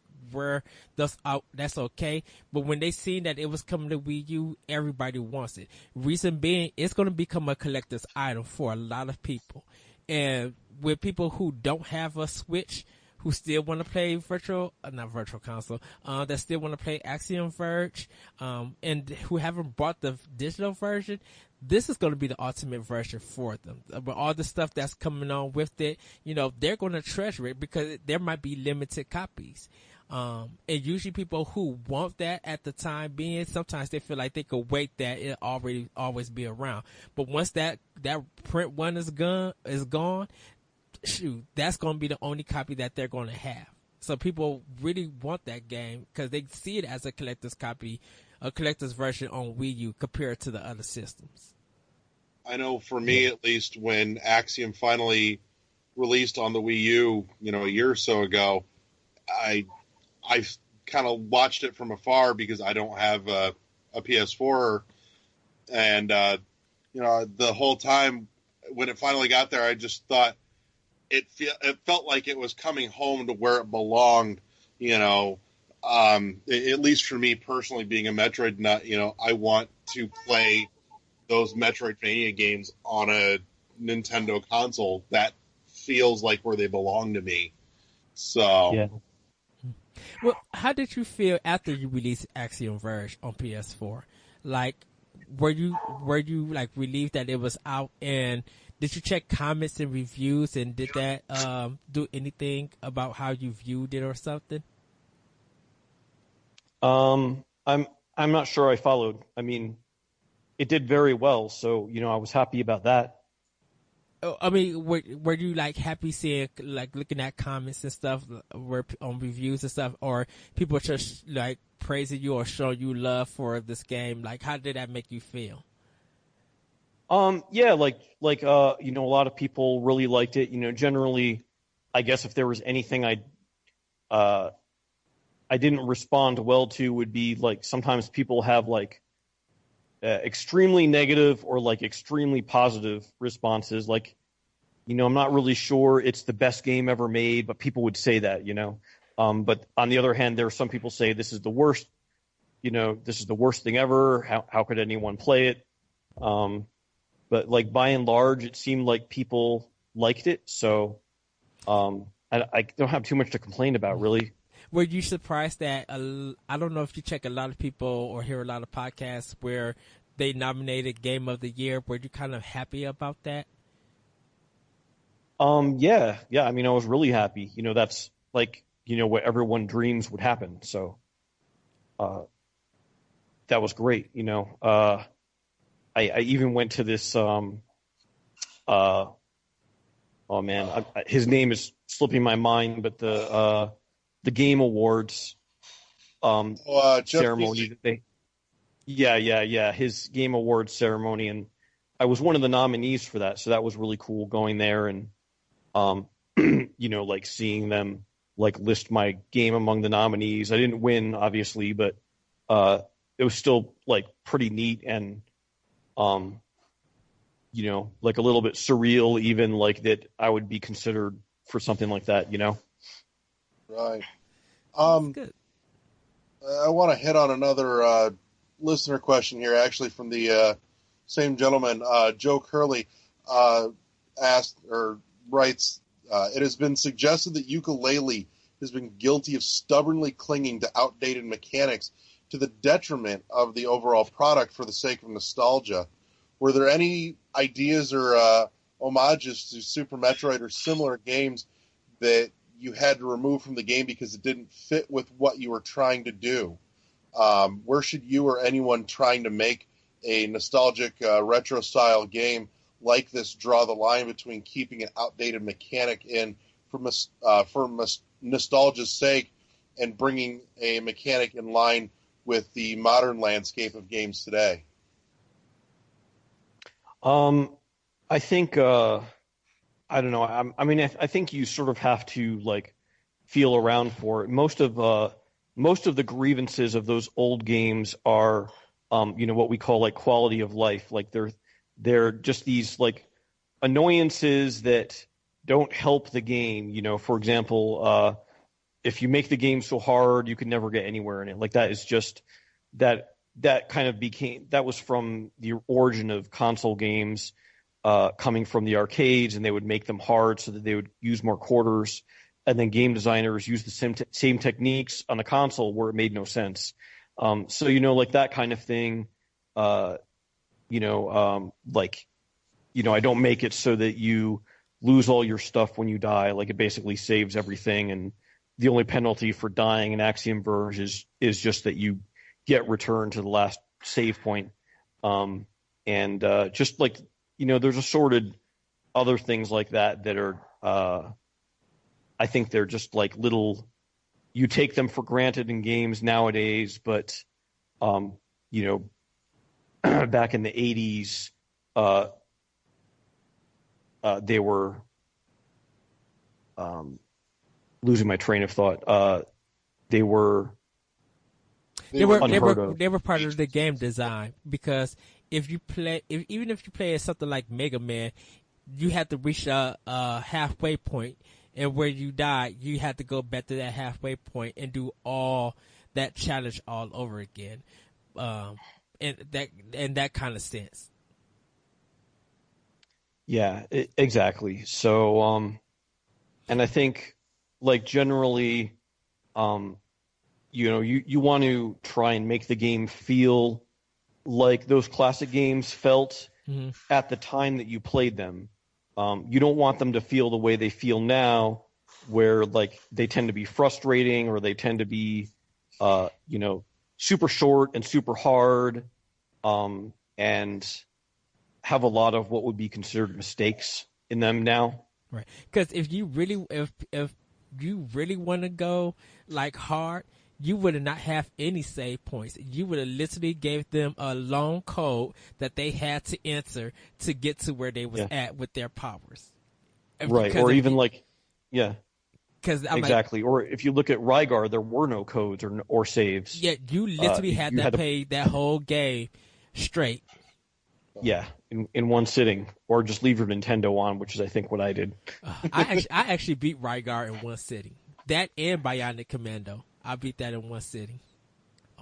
that's okay. But when they seen that it was coming to Wii U, everybody wants it. Reason being, it's going to become a collector's item for a lot of people. And with people who don't have a Switch, who still want to play not virtual console, that still want to play Axiom Verge, and who haven't bought the digital version, this is going to be the ultimate version for them. But all the stuff that's coming on with it, they're going to treasure it because there might be limited copies. And usually people who want that at the time being, sometimes they feel like they could wait that it always be around. But once that print one is gone, shoot, that's going to be the only copy that they're going to have. So people really want that game because they see it as a collector's copy, a collector's version on Wii U compared to the other systems. I know for me, at least, when Axiom finally released on the Wii U, a year or so ago, I kind of watched it from afar because I don't have a PS4, and the whole time when it finally got there, I just thought it felt like it was coming home to where it belonged. At least for me personally, being a Metroid nut, I want to play those Metroidvania games on a Nintendo console. That feels like where they belong to me. So, yeah. Well, how did you feel after you released Axiom Verge on PS4? Were you relieved that it was out, and did you check comments and reviews, and did that do anything about how you viewed it or something? I'm not sure I followed. I mean, it did very well, so I was happy about that. I mean, were you happy seeing looking at comments and stuff, on reviews and stuff, or people just praising you or showing you love for this game? How did that make you feel? Yeah, a lot of people really liked it. Generally, I guess if there was anything I didn't respond well to would be sometimes people have extremely negative or extremely positive responses. I'm not really sure it's the best game ever made, but people would say that, But on the other hand, there are some people say this is the worst, this is the worst thing ever. How could anyone play it? But by and large, it seemed like people liked it. So I don't have too much to complain about, really. Were you surprised that I don't know if you check a lot of people or hear a lot of podcasts where they nominated Game of the Year? Were you kind of happy about that? Yeah. I mean, I was really happy. That's what everyone dreams would happen. So that was great. I even went to this. Oh man, his name is slipping my mind, but the Game Awards ceremony. His Game Awards ceremony, and I was one of the nominees for that, so that was really cool going there and seeing them list my game among the nominees. I didn't win, obviously, but it was still pretty neat and a little bit surreal, even that I would be considered for something like that. Right. Good. I want to hit on another listener question here, actually from the same gentleman, Joe Curley, asked or writes, it has been suggested that Yooka-Laylee has been guilty of stubbornly clinging to outdated mechanics to the detriment of the overall product for the sake of nostalgia. Were there any ideas or homages to Super Metroid or similar games that you had to remove from the game because it didn't fit with what you were trying to do? Where should you or anyone trying to make a nostalgic retro-style game like this draw the line between keeping an outdated mechanic in for nostalgia's sake and bringing a mechanic in line with the modern landscape of games today? I think I don't know. I think you sort of have to like feel around for it. Most of the grievances of those old games are, what we call like quality of life. Like they're just these like annoyances that don't help the game. For example, if you make the game so hard, you can never get anywhere in it. Like that is just that was from the origin of console games, coming from the arcades, and they would make them hard so that they would use more quarters, and then game designers used the same techniques on the console where it made no sense. So like that kind of thing. I don't make it so that you lose all your stuff when you die. Like it basically saves everything, and the only penalty for dying in Axiom Verge is just that you get returned to the last save point. Just like, there's assorted other things like that are, I think they're just like little, you take them for granted in games nowadays, but, back in the 80s, they were, losing my train of thought. They were part of the game design, because even if you play as something like Mega Man, you have to reach a halfway point, and where you die, you have to go back to that halfway point and do all that challenge all over again. In that kind of sense. Yeah, exactly. So, and I think, like, generally, you want to try and make the game feel like those classic games felt at the time that you played them. You don't want them to feel the way they feel now, where like they tend to be frustrating, or they tend to be, super short and super hard, and have a lot of what would be considered mistakes in them now. Right. Because if you really want to go like hard, you would not have any save points. You would have literally gave them a long code that they had to enter to get to where they was at with their powers. Right. Or even like, yeah. Exactly. Or if you look at Rygar, there were no codes or saves. Yeah, you literally had to play that whole game straight. Yeah, in one sitting, or just leave your Nintendo on, which is I think what I did. I actually beat Rygar in one sitting. That and Bionic Commando, I beat that in one sitting.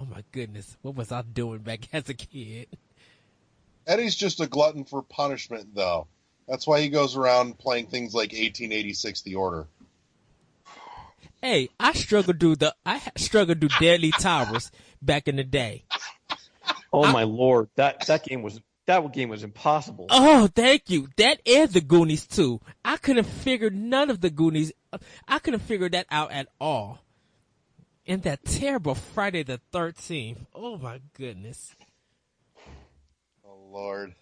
Oh my goodness, what was I doing back as a kid? Eddie's just a glutton for punishment, though. That's why he goes around playing things like 1886 The Order. Hey, I struggled to do Deadly Towers back in the day. Oh my lord, that game was impossible. Oh, thank you. That and the Goonies too. I couldn't figure none of the Goonies. I couldn't figure that out at all. And that terrible Friday the 13th. Oh my goodness. Oh Lord.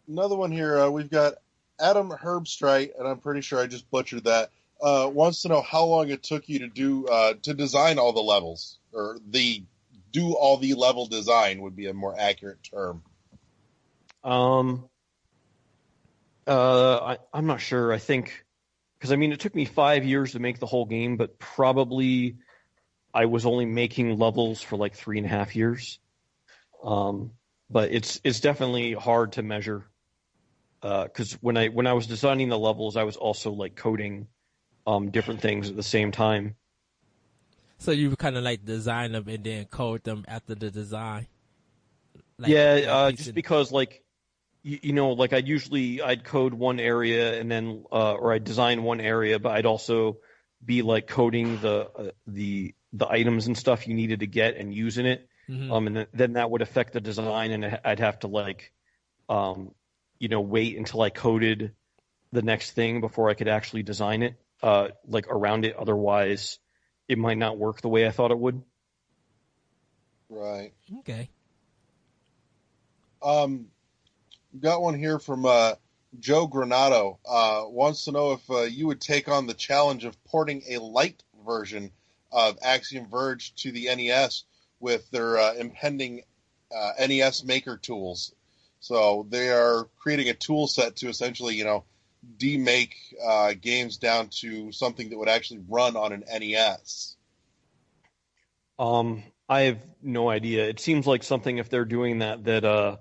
Another one here. We've got Adam Herbstrite, and I'm pretty sure I just butchered that. Wants to know how long it took you to design all the levels, or do all the level design would be a more accurate term. I'm not sure. I think, because it took me 5 years to make the whole game, but probably I was only making levels for like 3.5 years. But it's definitely hard to measure. Because when I was designing the levels, I was also like coding different things at the same time. So you kind of like design them and then code them after the design. Just because like like I'd code one area and then or I'd design one area, but I'd also be like coding the items and stuff you needed to get and use in it. Mm-hmm. And then that would affect the design, and I'd have to like wait until I coded the next thing before I could actually design it like around it. Otherwise it might not work the way I thought it would. Right. Okay. We've got one here from Joe Granado wants to know if you would take on the challenge of porting a light version of Axiom Verge to the NES with their impending NES Maker tools. So they are creating a tool set to essentially, demake games down to something that would actually run on an NES. I have no idea. It seems like something, if they're doing that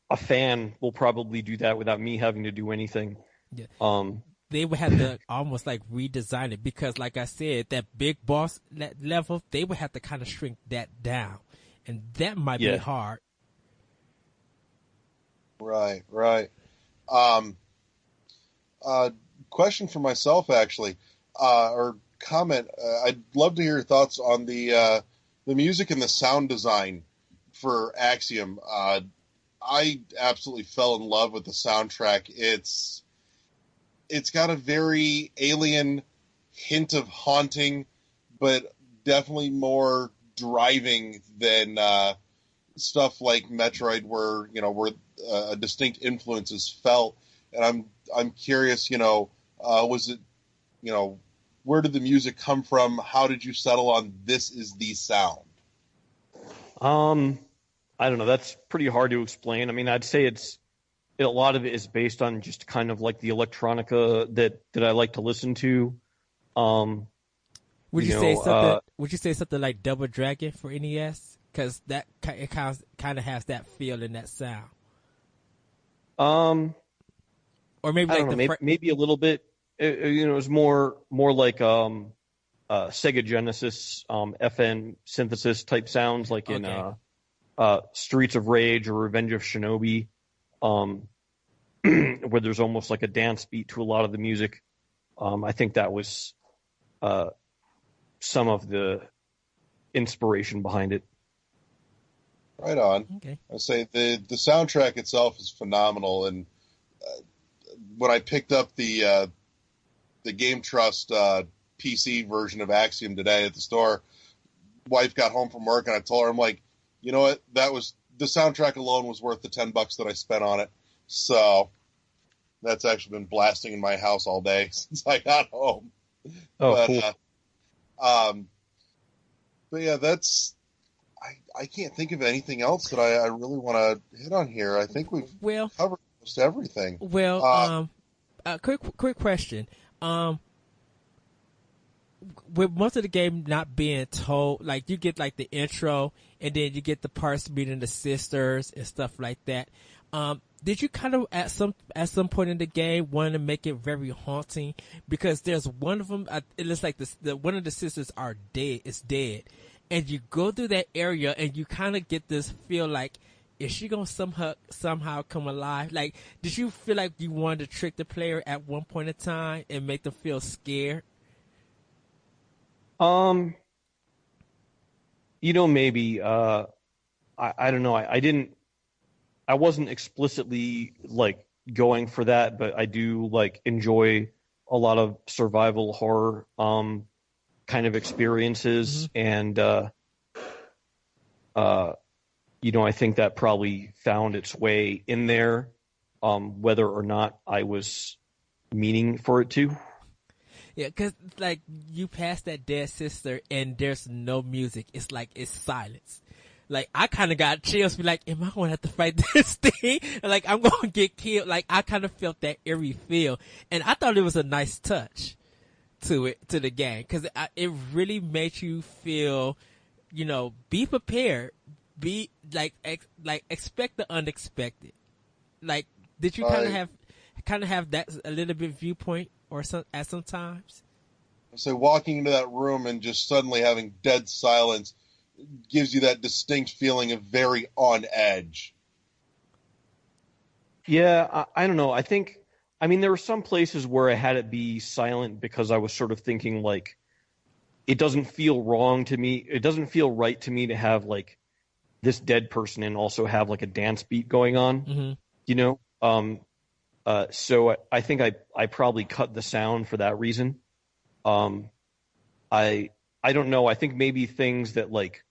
a fan will probably do that without me having to do anything. Yeah. They would have to almost like redesign it because, like I said, that big boss level, they would have to kind of shrink that down, and that might be hard. Right. Question for myself, actually, or comment. I'd love to hear your thoughts on the music and the sound design for Axiom. I absolutely fell in love with the soundtrack. It's got a very alien hint of haunting, but definitely more driving than stuff like Metroid, where a distinct influence is felt. And I'm curious, was it, where did the music come from? How did you settle on this is the sound? I don't know. That's pretty hard to explain. I mean, I'd say a lot of it is based on just kind of like the electronica that I like to listen to. Would you say something? Would you say something like Double Dragon for NES? Because that it kind of has that feel and that sound. Or maybe I don't know, maybe a little bit. It was more like Sega Genesis FN synthesis type sounds, like in Streets of Rage or Revenge of Shinobi, where there's almost like a dance beat to a lot of the music. I think that was some of the inspiration behind it. Right on. Okay. I say the soundtrack itself is phenomenal, and when I picked up the Game Trust PC version of Axiom today at the store, wife got home from work, and I told her, I'm like, you know what? That was the soundtrack alone was worth the $10 that I spent on it. So that's actually been blasting in my house all day since I got home. Oh, cool. But yeah, that's. I can't think of anything else that I really want to hit on here. I think we've covered almost everything. Well, quick question. With most of the game not being told, like you get like the intro and then you get the parts meeting the sisters and stuff like that. Did you kind of at some point in the game want to make it very haunting? Because there's one of them. It looks like one of the sisters are dead. Is dead, and you go through that area and you kind of get this feel like, is she gonna somehow come alive? Like, did you feel like you wanted to trick the player at one point in time and make them feel scared? Maybe. I don't know. I wasn't explicitly like going for that, but I do like enjoy a lot of survival horror kind of experiences, and I think that probably found its way in there, whether or not I was meaning for it to. Yeah, because like you pass that dead sister and there's no music. It's like it's silence. Like I kind of got chills. Be like, am I going to have to fight this thing? Like I'm going to get killed. Like I kind of felt that eerie feel, and I thought it was a nice touch to the game, because it really made you feel, be prepared, be like expect the unexpected. Like, did you kind of have that a little bit viewpoint or at some times? So walking into that room and just suddenly having dead silence gives you that distinct feeling of very on edge. Yeah, I don't know. I mean, there were some places where I had it be silent because I was sort of thinking, like, it doesn't feel wrong to me. It doesn't feel right to me to have, like, this dead person and also have, like, a dance beat going on, So I think I probably cut the sound for that reason. I don't know. I think maybe things that, like,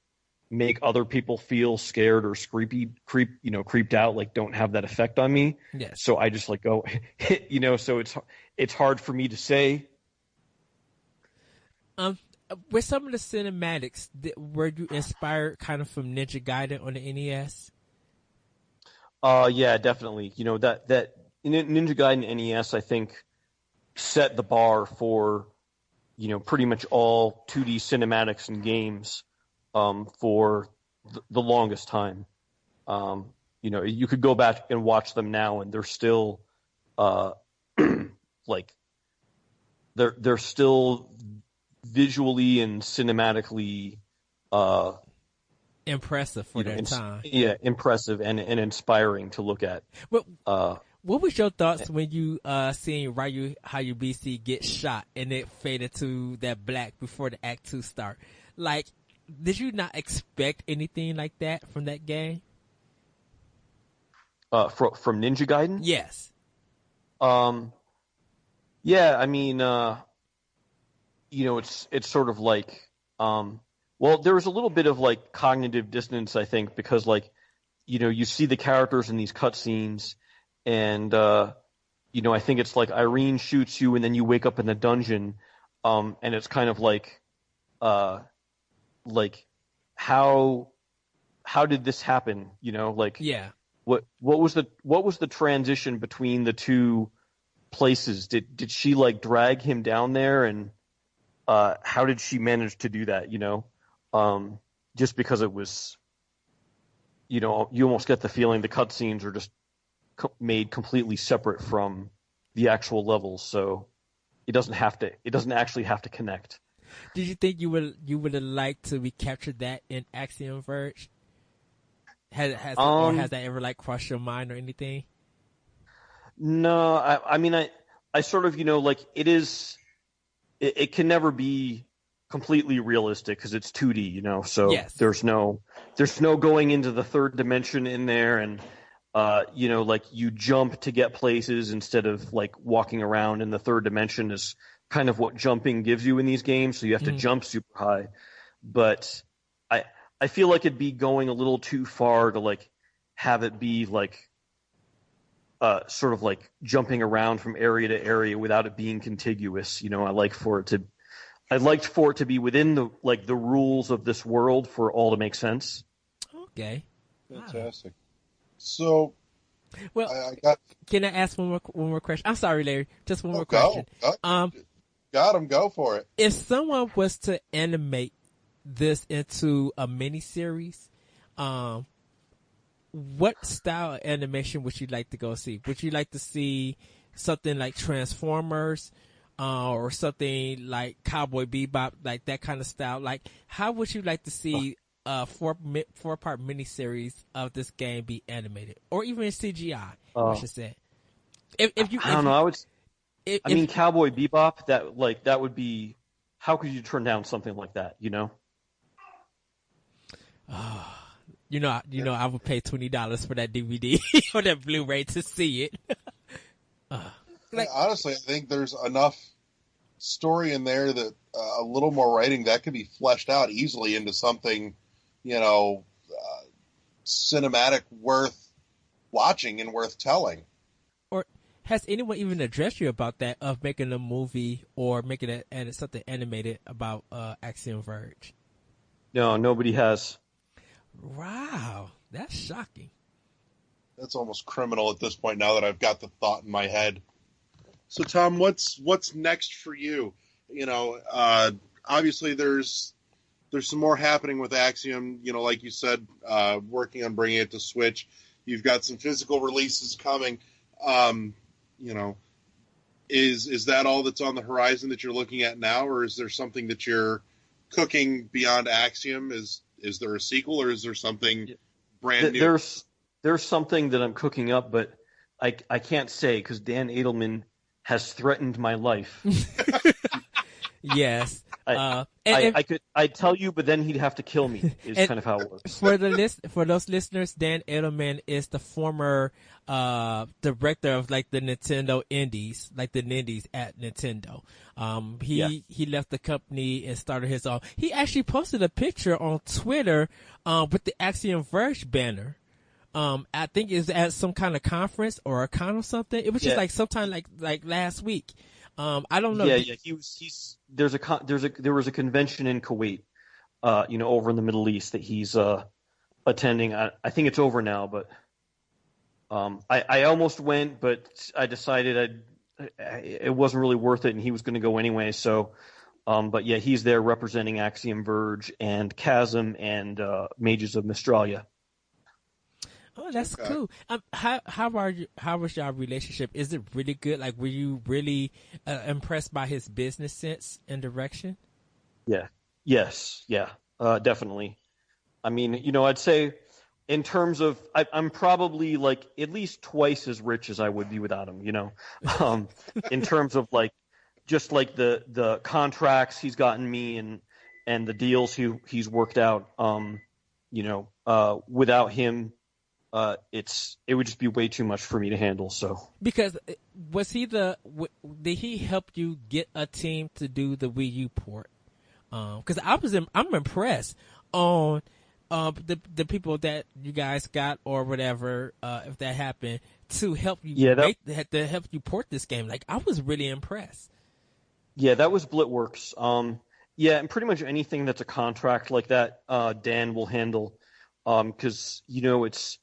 make other people feel scared or creeped out, like don't have that effect on me. Yes. So I just like go, so it's hard for me to say. With some of the cinematics, were you inspired kind of from Ninja Gaiden on the NES? Yeah, definitely. That Ninja Gaiden NES, I think, set the bar for, pretty much all 2D cinematics and games for the longest time. You could go back and watch them now, and they're still like they're still visually and cinematically impressive for their time. Yeah, impressive and inspiring to look at. What was your thoughts when you seeing Ryu BC get shot and it faded to that black before the Act 2 start? Like, did you not expect anything like that from that game? From Ninja Gaiden? Yes. Yeah, I mean, it's sort of like, well, there was a little bit of like cognitive dissonance, I think, because like, you see the characters in these cutscenes, and I think it's like Irene shoots you, and then you wake up in the dungeon, and it's kind of like how did this happen? Yeah. What was the transition between the two places? Did she like drag him down there, and how did she manage to do that? Just because it was, you almost get the feeling the cutscenes are just made completely separate from the actual levels, so it doesn't actually have to connect. Did you think you would have liked to recapture that in Axiom Verge? Has that ever like crossed your mind or anything? No, I mean I sort of it can never be completely realistic because it's 2D, so yes. there's no going into the third dimension in there, and like you jump to get places instead of like walking around in the third dimension is kind of what jumping gives you in these games, so you have to jump super high. But I feel like it'd be going a little too far to like have it be like sort of like jumping around from area to area without it being contiguous. I'd like for it to be within the rules of this world for all to make sense. Okay. Fantastic. So, well, can I ask one more question? I'm sorry, Larry. Just one more question. Got him. Go for it. If someone was to animate this into a miniseries, what style of animation would you like to go see? Would you like to see something like Transformers, or something like Cowboy Bebop, like that kind of style? Like, how would you like to see a four-part miniseries of this game be animated, or even in CGI? I should say. I don't know. I mean, Cowboy Bebop. That would be. How could you turn down something like that? I would pay $20 for that DVD or that Blu-ray to see it. Honestly, I think there's enough story in there that a little more writing that could be fleshed out easily into something, cinematic worth watching and worth telling. Or has anyone even addressed you about that, of making a movie or making something animated about Axiom Verge? No, nobody has. Wow, that's shocking. That's almost criminal at this point now that I've got the thought in my head. So, Tom, what's next for you? Obviously there's some more happening with Axiom. Like you said, working on bringing it to Switch. You've got some physical releases coming. Is that all that's on the horizon that you're looking at now, or is there something that you're cooking beyond Axiom? Is there a sequel, or is there something brand new? There's something that I'm cooking up, but I can't say because Dan Edelman has threatened my life. Yes. I'd tell you, but then he'd have to kill me. Is kind of how it works. For those listeners, Dan Edelman is the former director of like the Nintendo Indies, like the Nindies at Nintendo. He left the company and started his own. He actually posted a picture on Twitter with the Axiom Verge banner. I think it's at some kind of conference or a con or something. It was just like sometime like last week. I don't know. Yeah. There was a convention in Kuwait, over in the Middle East that he's attending. I think it's over now, but I almost went, but I decided it wasn't really worth it, and he was going to go anyway. So, but yeah, he's there representing Axiom Verge and Chasm and Mages of Mystralia. Oh, that's cool. How was your relationship? Is it really good? Like, were you really impressed by his business sense and direction? Yeah. Yes. Yeah. Definitely. I mean, I'd say in terms of, I'm probably like at least twice as rich as I would be without him. In terms of like, just like the contracts he's gotten me and the deals he's worked out. Without him. It would just be way too much for me to handle. So because did he help you get a team to do the Wii U port? Because I'm impressed on the people that you guys got or whatever if that happened to help you to help you port this game. Like, I was really impressed. Yeah, that was Blitworks. And pretty much anything that's a contract like that, Dan will handle. Because it's.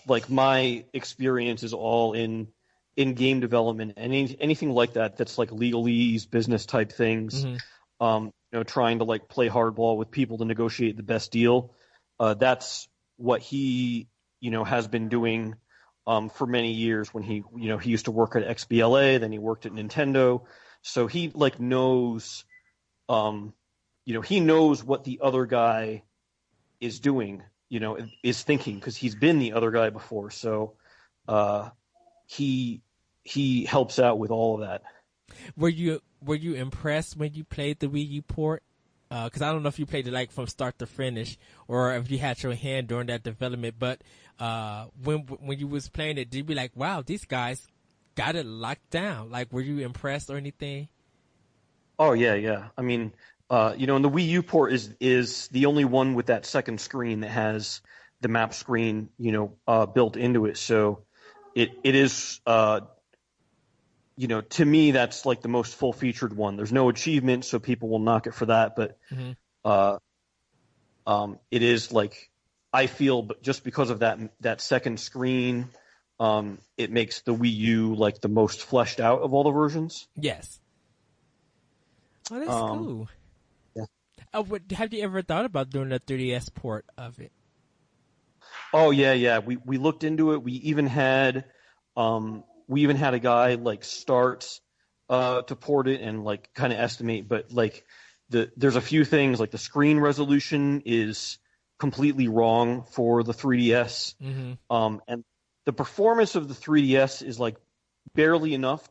Like, my experience is all in game development and anything like that that's like legalese, business type things. Mm-hmm. Trying to like play hardball with people to negotiate the best deal. That's what he has been doing for many years. When he used to work at XBLA, then he worked at Nintendo, so he like knows he knows what the other guy is doing. Is thinking, because he's been the other guy before. So he helps out with all of that. Were you impressed when you played the Wii U port? Because I don't know if you played it like from start to finish, or if you had your hand during that development. But when you was playing it, did you be like, "Wow, these guys got it locked down"? Like, were you impressed or anything? Oh yeah. I mean. And the Wii U port is the only one with that second screen that has the map screen, built into it. So it is, to me, that's like the most full featured one. There's no achievement, so people will knock it for that. But it is like, I feel, just because of that second screen, it makes the Wii U like the most fleshed out of all the versions. Yes. Oh, that's cool. Have you ever thought about doing a 3DS port of it? Oh yeah. We looked into it. We even had a guy like start to port it and like kind of estimate, but like there's a few things, like the screen resolution is completely wrong for the 3DS, and the performance of the 3DS is like barely enough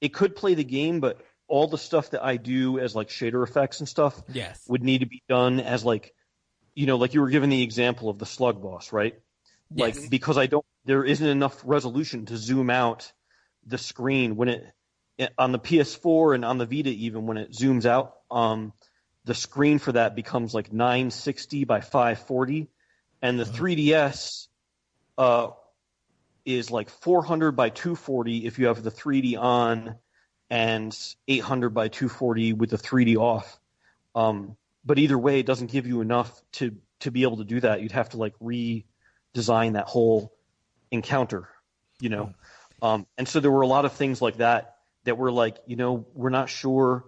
it could play the game, but all the stuff that I do as like shader effects and stuff would need to be done as like, like you were given the example of the slug boss, right? Yes. Like, because there isn't enough resolution to zoom out the screen when on the PS4 and on the Vita, even when it zooms out, the screen for that becomes like 960 by 540, and the 3DS is like 400 by 240 if you have the 3D on, and 800 by 240 with the 3D off. But either way, it doesn't give you enough to be able to do that. You'd have to like redesign that whole encounter, and so there were a lot of things like that were like, we're not sure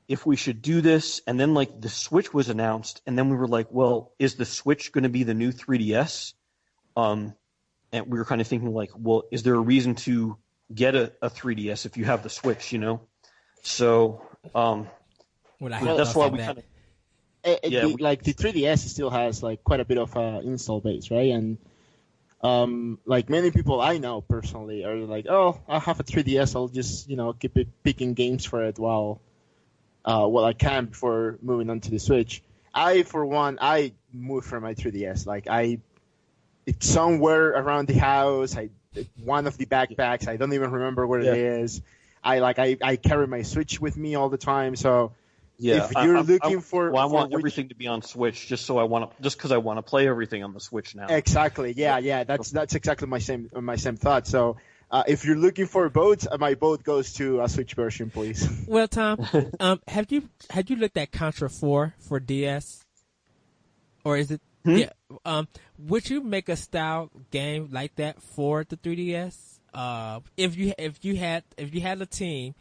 if we should do this. And then like the Switch was announced, and then we were like, well, is the Switch going to be the new 3DS? And we were kind of thinking like, well, is there a reason to get a 3DS if you have the Switch, So that's why we kind of the 3DS still has like quite a bit of install base, right? And like many people I know personally are like, oh, I have a 3DS, I'll just keep it picking games for it while what I can before moving on to the Switch. For one, I moved from my 3DS. It's somewhere around the house. One of the backpacks. I don't even remember where it is. I carry my Switch with me all the time. So if you're looking for, I want everything to be on Switch, just because I want to play everything on the Switch now. Exactly. Yeah. That's exactly my same thought. So if you're looking for boats, my boat goes to a Switch version, please. Well, Tom, have you looked at Contra 4 for DS, or is it? Yeah. Would you make a style game like that for the 3DS? If you had a team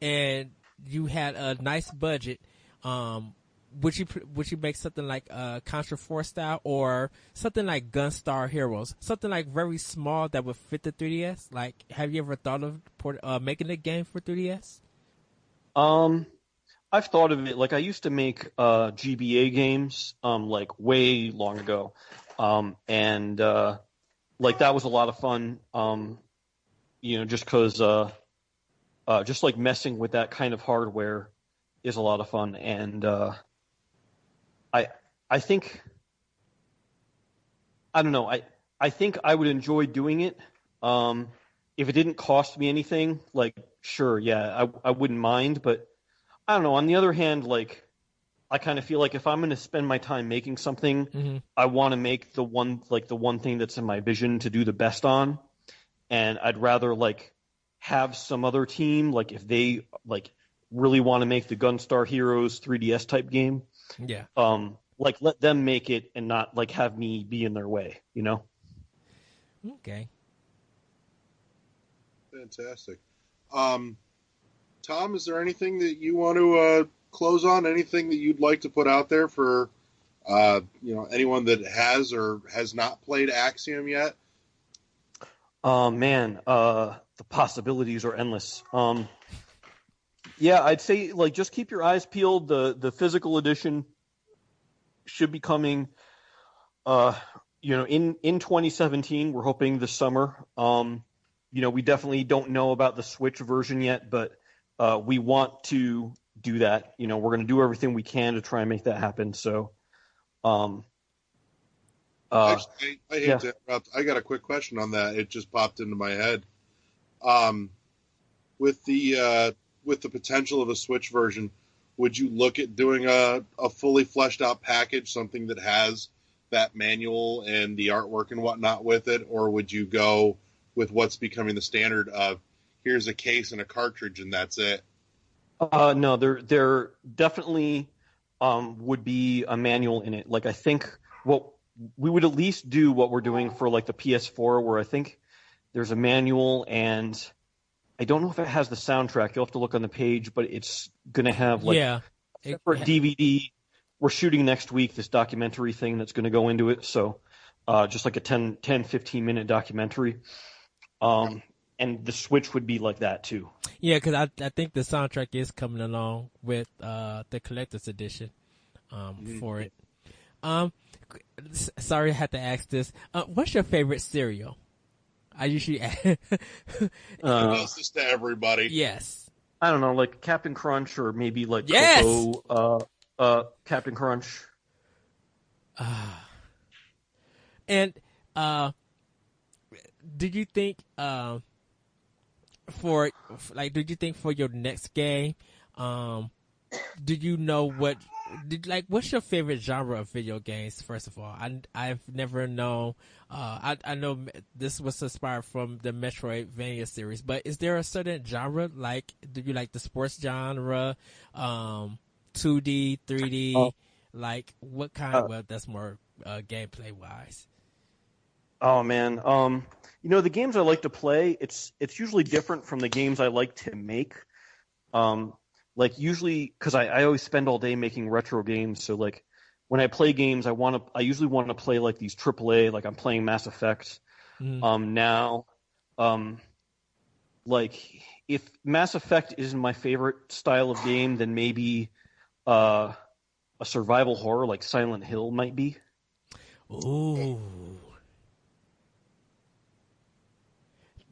and you had a nice budget, would you make something like Contra 4 style, or something like Gunstar Heroes, something like very small that would fit the 3DS? Like, have you ever thought of making a game for 3DS? I've thought of it. Like, I used to make GBA games like way long ago, and like that was a lot of fun. Just because just like messing with that kind of hardware is a lot of fun, and I think, I don't know, I think I would enjoy doing it if it didn't cost me anything. Like, sure, yeah, I wouldn't mind, but I don't know. On the other hand, like, I kind of feel like if I'm going to spend my time making something, I want to make the one thing that's in my vision to do the best on, and I'd rather like have some other team, like if they like really want to make the Gunstar Heroes 3DS type game, like let them make it and not like have me be in their way, you know? Okay. Fantastic. Tom, is there anything that you want to close on? Anything that you'd like to put out there for anyone that has or has not played Axiom yet? Man, the possibilities are endless. Yeah, I'd say like just keep your eyes peeled. The physical edition should be coming. In 2017. We're hoping this summer. We definitely don't know about the Switch version yet, but we want to do that. We're going to do everything we can to try and make that happen. So, actually, I hate to interrupt. I got a quick question on that. It just popped into my head. With the potential of a Switch version, would you look at doing a fully fleshed out package, something that has that manual and the artwork and whatnot with it, or would you go with what's becoming the standard of here's a case and a cartridge and that's it? No, there definitely would be a manual in it. Like, I think what we would at least do what we're doing for like the PS4, where I think there's a manual, and I don't know if it has the soundtrack. You'll have to look on the page, but it's going to have like a separate DVD. We're shooting next week this documentary thing that's going to go into it. So just like a 10, 15 minute documentary. And the Switch would be like that too. Yeah, because I think the soundtrack is coming along with the collector's edition for it. Sorry, I had to ask this. What's your favorite cereal? I usually ask this to everybody. Yes. I don't know, like Captain Crunch, or maybe like Cocoa, Captain Crunch. And did you think for your next game, did you know what's your favorite genre of video games? First of all, I've never known. I know this was inspired from the Metroidvania series, but is there a certain genre? Like, do you like the sports genre, 2D, 3D? Like, what kind? Well, that's more gameplay wise. Oh man, the games I like to play, it's usually different from the games I like to make. Like usually, because I always spend all day making retro games, so like when I play games, I usually want to play like these AAA, like I'm playing Mass Effect now. Like if Mass Effect isn't my favorite style of game, then maybe a survival horror like Silent Hill might be. Ooh.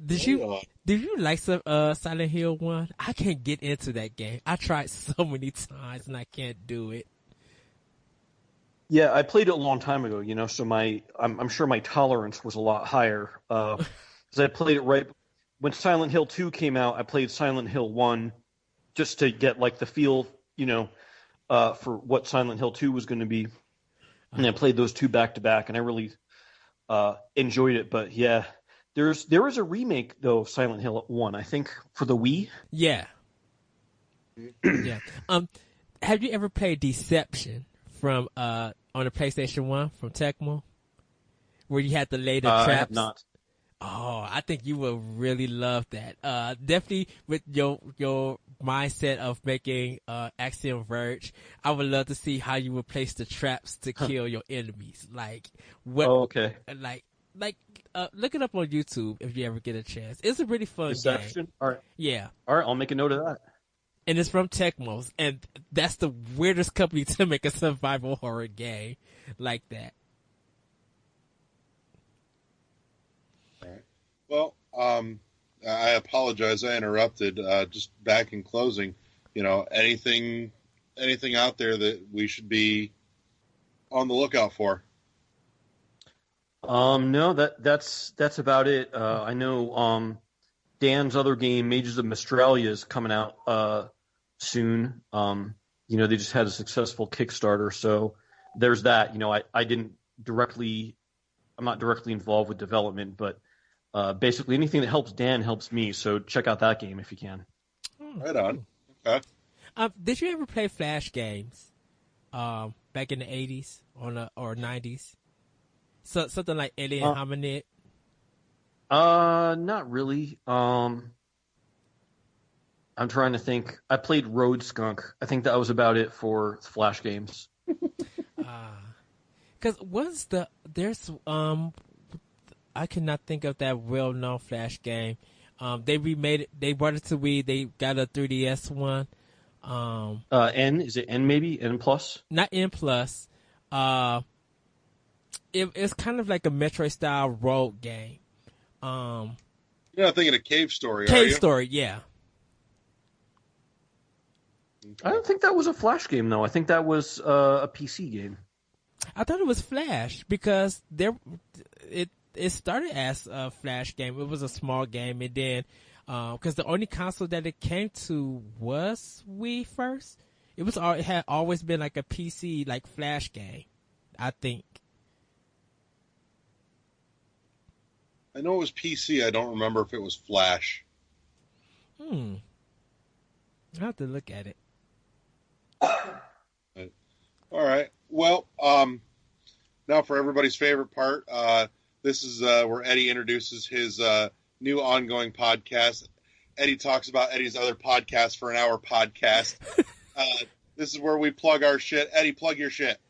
Did you like Silent Hill 1? I can't get into that game. I tried so many times and I can't do it. Yeah, I played it a long time ago, so I'm sure my tolerance was a lot higher. Because I played it right when Silent Hill 2 came out. I played Silent Hill 1 just to get like the feel, for what Silent Hill 2 was going to be. And I played those two back to back, and I really enjoyed it. But yeah, there is a remake though of Silent Hill 1, I think, for the Wii. Yeah. Yeah. Have you ever played Deception from on the PlayStation 1 from Tecmo, where you had to lay the traps? I have not. Oh, I think you will really love that. Definitely with your mindset of making Axiom Verge, I would love to see how you would place the traps to kill your enemies. Like what? Oh, okay. Like look it up on YouTube if you ever get a chance. It's a really fun Deception? game. All right. Yeah. All right, I'll make a note of that. And it's from Tecmo, and that's the weirdest company to make a survival horror game like that. Well, I apologize. I interrupted. Just back in closing, anything out there that we should be on the lookout for? No, that's about it. I know Dan's other game, Mages of Mistralia, is coming out soon. They just had a successful Kickstarter, so there's that. I'm not directly involved with development, but basically anything that helps Dan helps me. So check out that game if you can. Right on. Okay. Did you ever play Flash games back in the 80s or 90s? So something like Alien Hominid? Not really. I'm trying to think. I played Road Skunk. I think that was about it for Flash games. Because I cannot think of that well-known Flash game. They remade it. They brought it to Wii. They got a 3DS one. N, is it N maybe? N plus? Not N plus. It's kind of like a Metroid style road game. You're not thinking of Cave Story, are you? Cave Story, yeah. I don't think that was a Flash game though. I think that was a PC game. I thought it was Flash because it started as a Flash game. It was a small game, and then because the only console that it came to was Wii first. It had always been like a PC like Flash game, I think. I know it was PC. I don't remember if it was Flash. I have to look at it. All right. Well, now for everybody's favorite part. This is where Eddie introduces his new ongoing podcast. Eddie talks about Eddie's other podcast for an hour podcast. This is where we plug our shit. Eddie, plug your shit.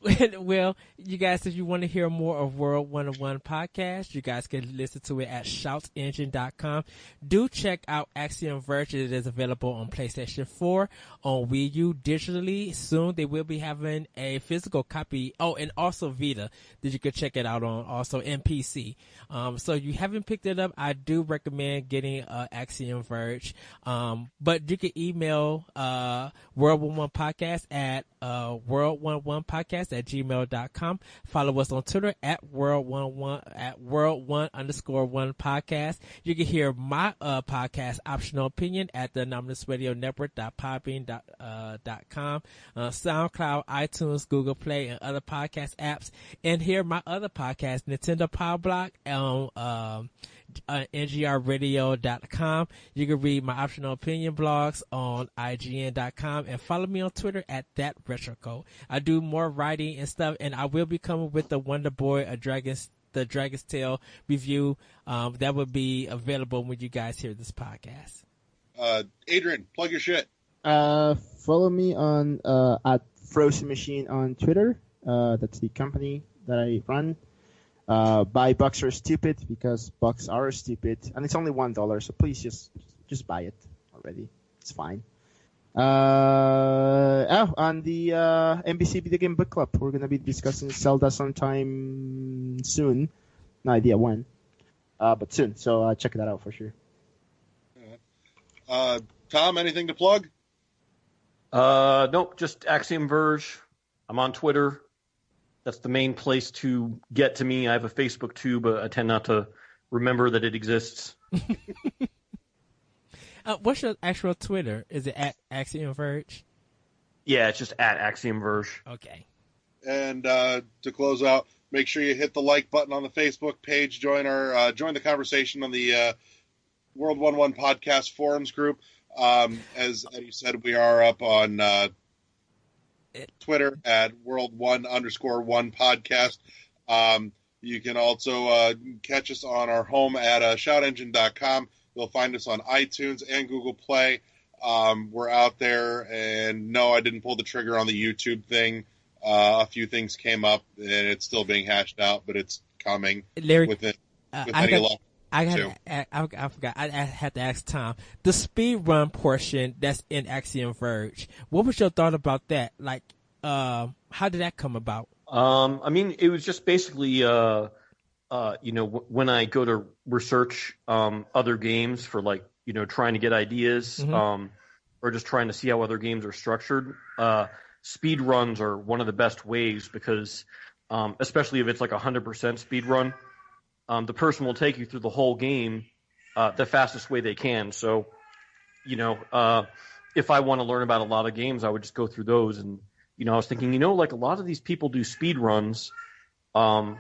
Well, you guys, if you want to hear more of World 101 podcast, you guys can listen to it at shoutsengine.com. Do check out Axiom Verge. It is available on PlayStation 4, on Wii U digitally. Soon they will be having a physical copy. Oh, and also Vita that you can check it out on, also NPC. So if you haven't picked it up, I do recommend getting Axiom Verge. But you can email World 101 podcast at world101podcast@gmail.com. Follow us on Twitter at world101 at world1_1 podcast. You can hear my podcast Optional Opinion at the Anonymous Radio Network.podbean.com, SoundCloud, iTunes, Google Play, and other podcast apps. And hear my other podcast, Nintendo Power Block, on ngrradio.com. You can read my Optional Opinion blogs on ign.com and follow me on Twitter at thatretrocode. I do more writing and stuff, and I will be coming with the Wonder Boy, the Dragon's Tale review. That will be available when you guys hear this podcast. Adrian, plug your shit. Follow me on at Frozen Machine on Twitter. That's the company that I run. Buy Bucks Are Stupid because Bucks are stupid, and it's only $1, so please just buy it already. It's fine. On the NBC Video Game Book Club, we're gonna be discussing Zelda sometime soon. No idea when. but soon. So check that out for sure. Tom, anything to plug? Nope, just Axiom Verge. I'm on Twitter. That's the main place to get to me. I have a Facebook too, but I tend not to remember that it exists. What's your actual Twitter? Is it at Axiom Verge? Yeah, it's just at Axiom Verge. Okay. And to close out, make sure you hit the like button on the Facebook page. Join the conversation on the World 1-1 podcast forums group. As Eddie said, we are up on Twitter at World1_1 podcast. You can also catch us on our home at shoutengine.com. You'll find us on iTunes and Google Play. We're out there, and no, I didn't pull the trigger on the YouTube thing. A few things came up, and it's still being hashed out, but it's coming. Larry, with any luck. I forgot. I had to ask Tom. The speed run portion that's in Axiom Verge. What was your thought about that? Like, how did that come about? I mean, it was just basically, when I go to research other games for, like, trying to get ideas, or just trying to see how other games are structured. Speed runs are one of the best ways because, especially if it's like 100% speed run, the person will take you through the whole game the fastest way they can. So, if I want to learn about a lot of games, I would just go through those. And, I was thinking, like a lot of these people do speed runs, but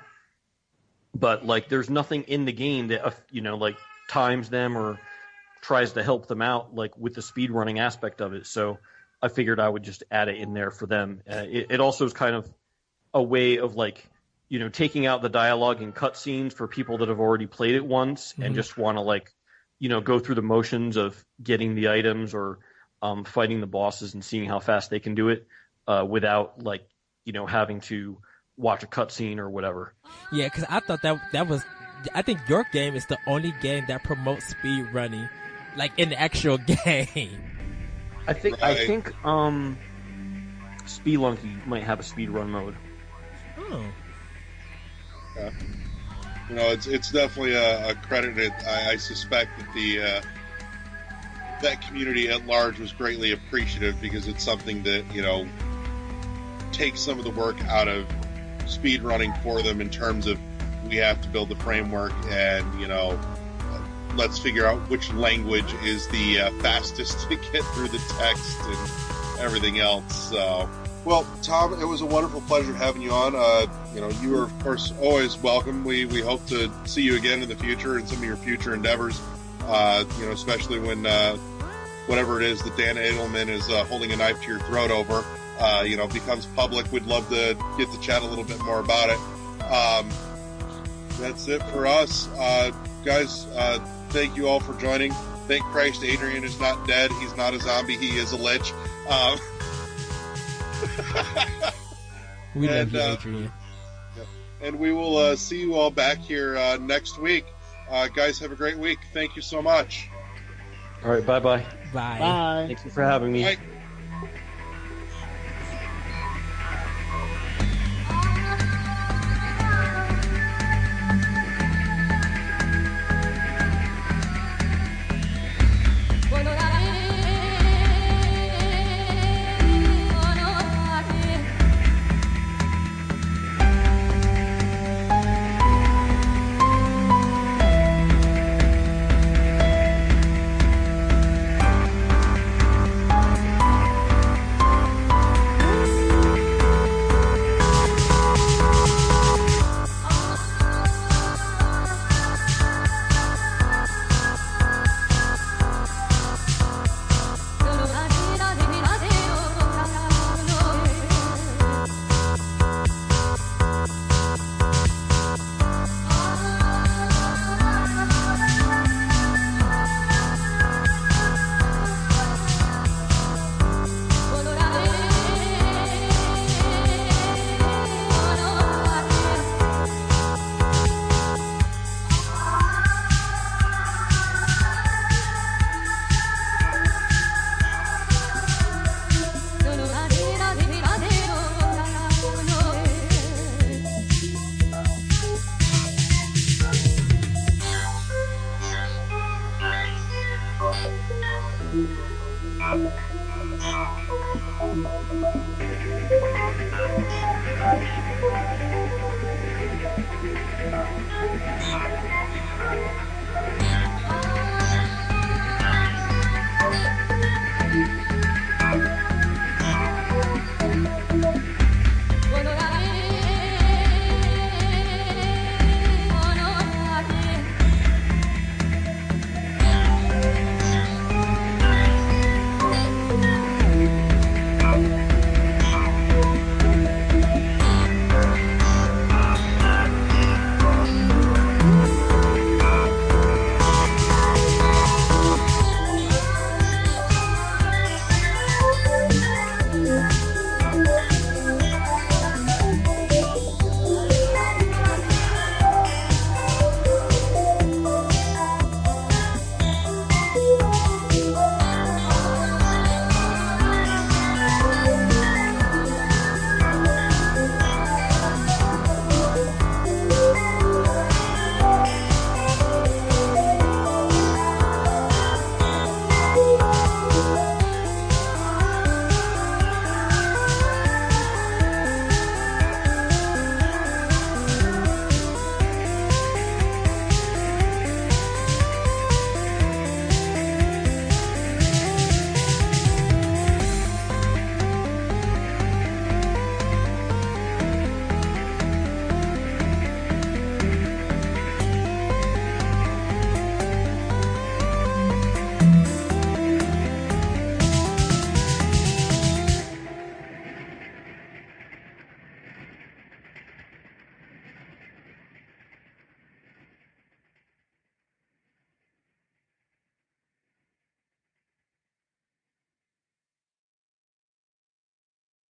like there's nothing in the game that, like times them or tries to help them out, like with the speed running aspect of it. So I figured I would just add it in there for them. It also is kind of a way of like, taking out the dialogue and cutscenes for people that have already played it once and just want to like, go through the motions of getting the items or fighting the bosses and seeing how fast they can do it without like, having to watch a cutscene or whatever. Yeah, because I thought that was. I think your game is the only game that promotes speed running, like in the actual game. I think Spelunky might have a speed run mode. Oh. Yeah. It's definitely a credit. I suspect that that community at large was greatly appreciative because it's something that takes some of the work out of speed running for them in terms of we have to build the framework and let's figure out which language is the fastest to get through the text and everything else. So, well, Tom, it was a wonderful pleasure having you on. You are, of course, always welcome. We hope to see you again in the future in some of your future endeavors, especially when whatever it is that Dan Edelman is holding a knife to your throat over, becomes public. We'd love to get to chat a little bit more about it. That's it for us. Guys, thank you all for joining. Thank Christ Adrian is not dead. He's not a zombie. He is a lich. We love you, Adrian. And we will see you all back here next week. Guys, have a great week. Thank you so much. All right, bye-bye. Bye. Bye. Thank you for having me. Bye.